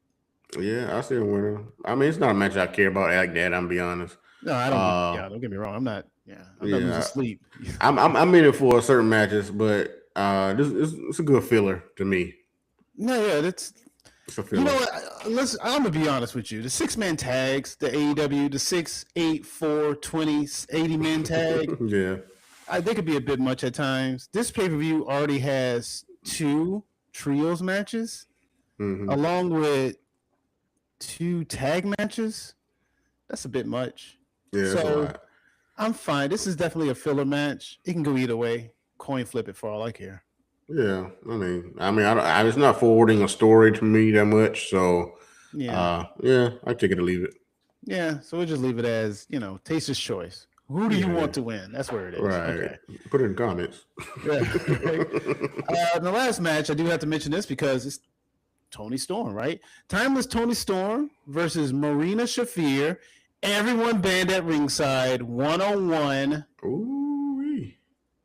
Yeah, I see them winning. I mean, it's not a match I care about like that. I'm be honest.
No, I don't. Don't get me wrong. I'm not. Yeah, I'm not losing sleep.
I'm in it for certain matches, but it's a good filler to me.
No, yeah, it's a filler. You know what? I'm gonna be honest with you. The 6-man tags, the AEW, the 6, 8, 4, 20, 80-man tag.
Yeah,
they could be a bit much at times. This pay-per-view already has 2 trios matches, along with 2 tag matches. That's a bit much.
Yeah,
so I'm fine. This is definitely a filler match. It can go either way. Coin flip it for all I care.
Yeah, I mean, it's not forwarding a story to me that much. So I take it or leave it.
Yeah, so we'll just leave it as taster's choice. Who do you want to win? That's where it is.
Right. Okay. Put it in the comments.
Yeah. The last match, I do have to mention this because it's Toni Storm, right? Timeless Toni Storm versus Marina Shafir. Everyone banned at ringside, 1-on-1.
Ooh.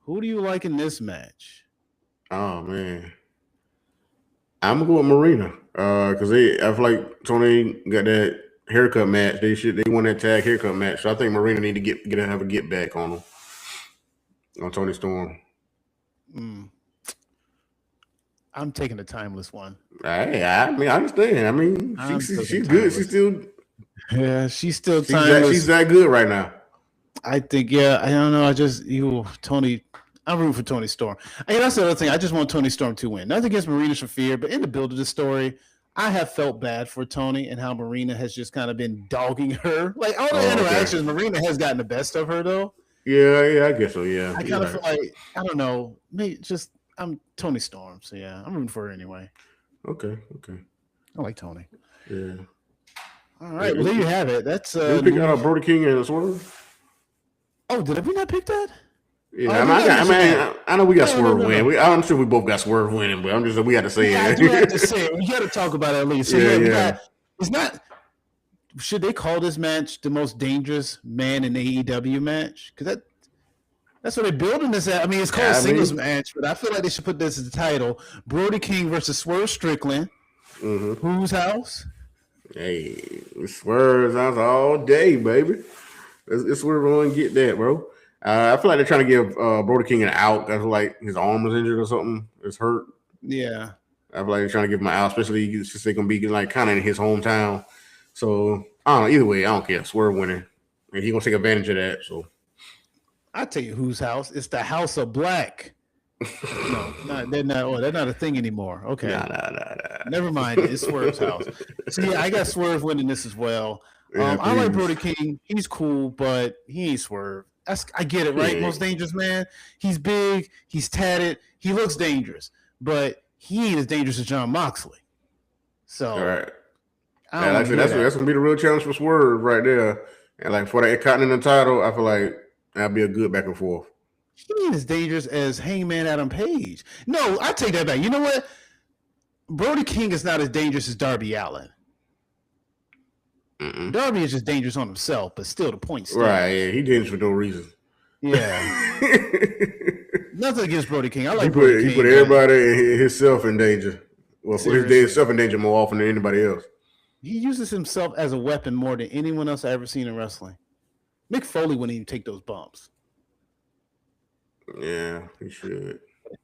Who do you like in this match?
Oh man, I'm gonna go with Marina because I feel like Tony got that haircut match. They won that tag haircut match, so I think Marina need to have a get back on them on Toni Storm.
I'm taking the Timeless one.
I mean, I understand. I mean, she's good. She's still.
Yeah, she's still timeless.
She's that good right now.
I think, I don't know. Tony, I'm rooting for Toni Storm. That's the other thing. I just want Toni Storm to win. Nothing against Marina Shafir, but in the build of the story, I have felt bad for Toni and how Marina has just kind of been dogging her. Like, all the interactions, Marina has gotten the best of her, though.
Yeah, I guess so, yeah.
I kind of feel like, I don't know, I'm Toni Storm, so yeah, I'm rooting for her anyway.
Okay.
I like Toni.
Yeah.
All right, well, there you have it. That's
we picked out Brody King and Swerve.
Oh, did we not pick that?
Yeah, I know we got Swerve winning. I'm sure we both got Swerve winning, but I'm just we had to say it.
I do have to say it. We got to talk about it at least. So it's not. Should they call this match the most dangerous man in AEW match? Because that's what they're building this at. I mean, it's called a singles match, but I feel like they should put this as the title: Brody King versus Swerve Strickland. Whose house?
Hey, Swerve's house all day, baby. It's Swerve on and get that, bro. I feel like they're trying to give Brody King an out. I feel like his arm was injured or something. It's hurt.
Yeah.
I feel like they're trying to give him an out, especially since they're going to be like kind of in his hometown. So, I don't know. Either way, I don't care. Swerve winning. and he gonna take advantage of that. So
I tell you whose house? It's the House of Black. No, they're not. Oh, they're not a thing anymore. Okay,
nah.
Never mind. It's Swerve's house. So yeah, I got Swerve winning this as well.
Yeah,
I like Brody King. He's cool, but he ain't Swerve. I get it, right?
Yeah.
Most dangerous man. He's big. He's tatted. He looks dangerous, but he ain't as dangerous as John Moxley. So,
all right.
I
Like I said, that's gonna be the real challenge for Swerve right there. And like for that Continental title, I feel like that'll be a good back and forth.
He ain't as dangerous as Hangman Adam Page. No, I take that back. You know what? Brody King is not as dangerous as Darby Allin. Darby is just dangerous on himself, but still the point stands.
Right, yeah, he dangerous for no reason.
Yeah. Nothing against Brody King. I like Brody King.
He put everybody and himself in danger. Well, for himself in danger more often than anybody else.
He uses himself as a weapon more than anyone else I've ever seen in wrestling. Mick Foley wouldn't even take those bumps.
Yeah, he should.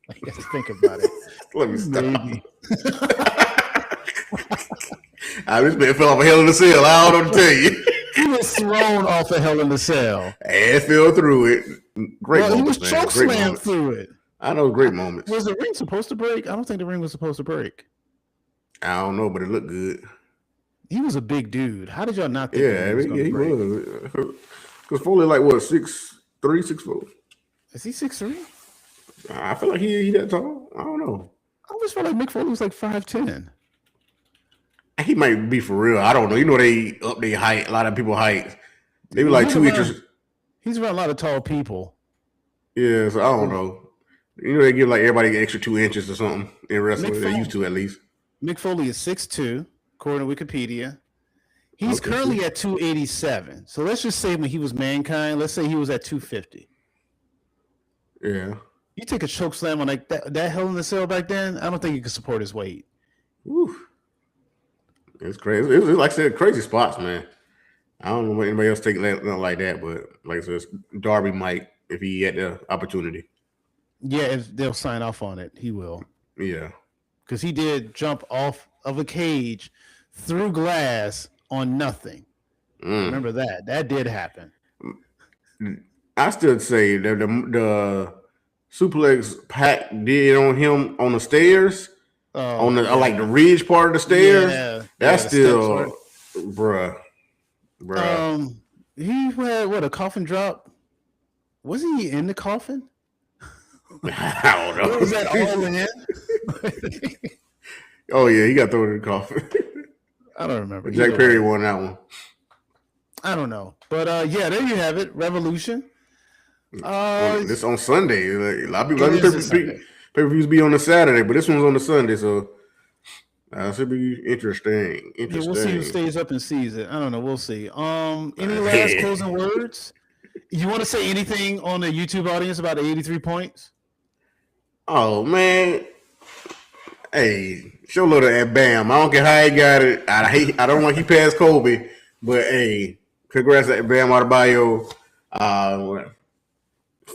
I guess think about it.
Let me stop. Maybe. This man fell off a Hell in a Cell. I don't know what to tell you.
He was thrown off a Hell in a Cell.
And fell through it. Great moments,
he was chokeslammed through it.
I know, great moments.
Was the ring supposed to break? I don't think the ring was supposed to break.
I don't know, but it looked good.
He was a big dude. How did y'all not think
he was. Because Foley like, what, 6'3", 6'4"?
Is he 6'3"?
I feel like he that tall. I don't know.
I always felt like Mick Foley was like 5'10".
He might be for real. I don't know. You know they up their height. A lot of people height. They be like 2 inches.
He's around a lot of tall people.
Yeah, so I don't know. You know they give like everybody an extra 2 inches or something in wrestling. They used to at least.
Mick Foley is 6'2", according to Wikipedia. He's currently at 287. So let's just say when he was Mankind, let's say he was at 250.
Yeah.
You take a choke slam on like that Hell in the Cell back then, I don't think you could support his weight.
Woo. It's crazy. It's like I said, crazy spots, man. I don't know what anybody else take nothing like that, but like I said, Darby might if he had the opportunity.
Yeah, if they'll sign off on it, he will.
Yeah.
Because he did jump off of a cage through glass on nothing. Remember that. That did happen.
I still say that the suplex Pac did on him on the stairs, on the like the ridge part of the stairs. That's still, bruh.
He had what, a coffin drop? Was he in the coffin?
I don't know.
Was that all in?
Oh yeah, he got thrown in the coffin.
I don't remember.
Jack Perry won that one.
I don't know, but yeah, there you have it. Revolution.
This on Sunday. Like, a lot of people pay-per-views be on a Saturday, but this one's on the Sunday, so should be interesting.
Yeah, we'll see who stays up and sees it. I don't know. We'll see. Any last closing words? You want to say anything on the YouTube audience about the 83 points?
Oh man, hey, show love to that Bam. I don't care how he got it. I don't want he passed Kobe, but hey, congrats to Bam Adebayo.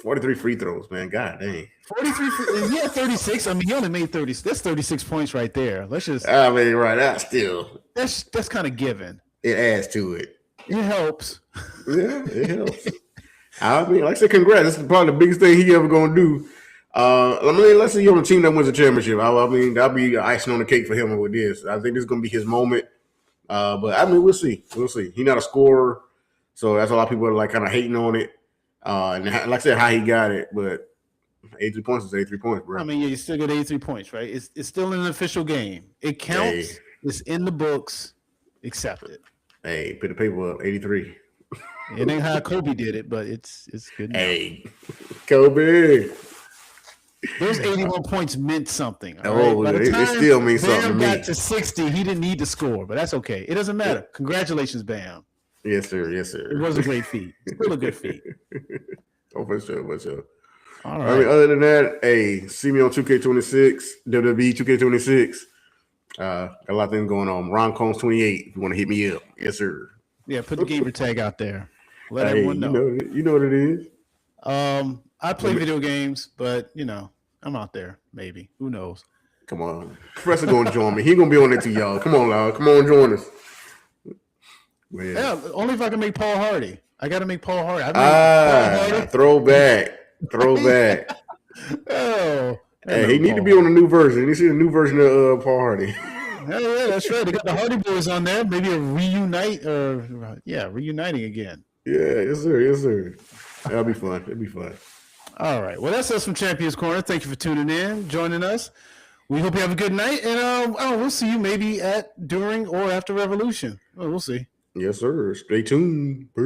43 free throws, man. God dang.
43. He had 36. I mean, he only made 30. That's 36 points right there. Let's just.
I mean, right. That's
kind of given.
It adds to it.
It helps.
Yeah, it helps. I mean, like I said, congrats. This is probably the biggest thing he ever gonna do. Let's say you're on a team that wins a championship. I mean, that'll be icing on the cake for him with this. I think this is gonna be his moment. But I mean, we'll see. He's not a scorer, so that's a lot of people are like kind of hating on it. And like I said, how he got it, but 83 points is 83 points, bro.
I mean, yeah, you still get 83 points, right? It's still an official game. It counts. Hey. It's in the books. Accept it.
Hey, put the paper up. 83.
It ain't how Kobe did it, but it's good enough.
Hey, Kobe.
Those 81 points meant something.
It still means something to me.
Bam got to 60. He didn't need to score, but that's okay. It doesn't matter. Congratulations, Bam.
Yes, sir.
It was a great feat. Still a good feat.
Oh, for sure.
All right.
I mean, other than that, hey, see me on 2K26, WWE 2K26. Got a lot of things going on. Ron Combs 28. If you want to hit me up, yes, sir.
Yeah, put the gamer tag out there. Let everyone know.
You know what it is.
I play video games, but I'm out there. Maybe. Who knows?
Come on, Professor gonna join me. He gonna be on it to y'all. Come on, Lyle. Come on, join us.
Yeah, only if I can make Paul Hardy. I got to make Paul Hardy. Paul Hardy.
Throwback.
Oh,
Hey, he need to be on the new version. You see the new version of Paul Hardy.
Hell yeah, that's right. They got the Hardy Boys on there. Maybe reuniting again.
Yeah, yes sir. That'll be fun.
All right. Well, that's us from Champions Corner. Thank you for tuning in, joining us. We hope you have a good night, and we'll see you maybe during or after Revolution. We'll see.
Yes, sir. Stay tuned.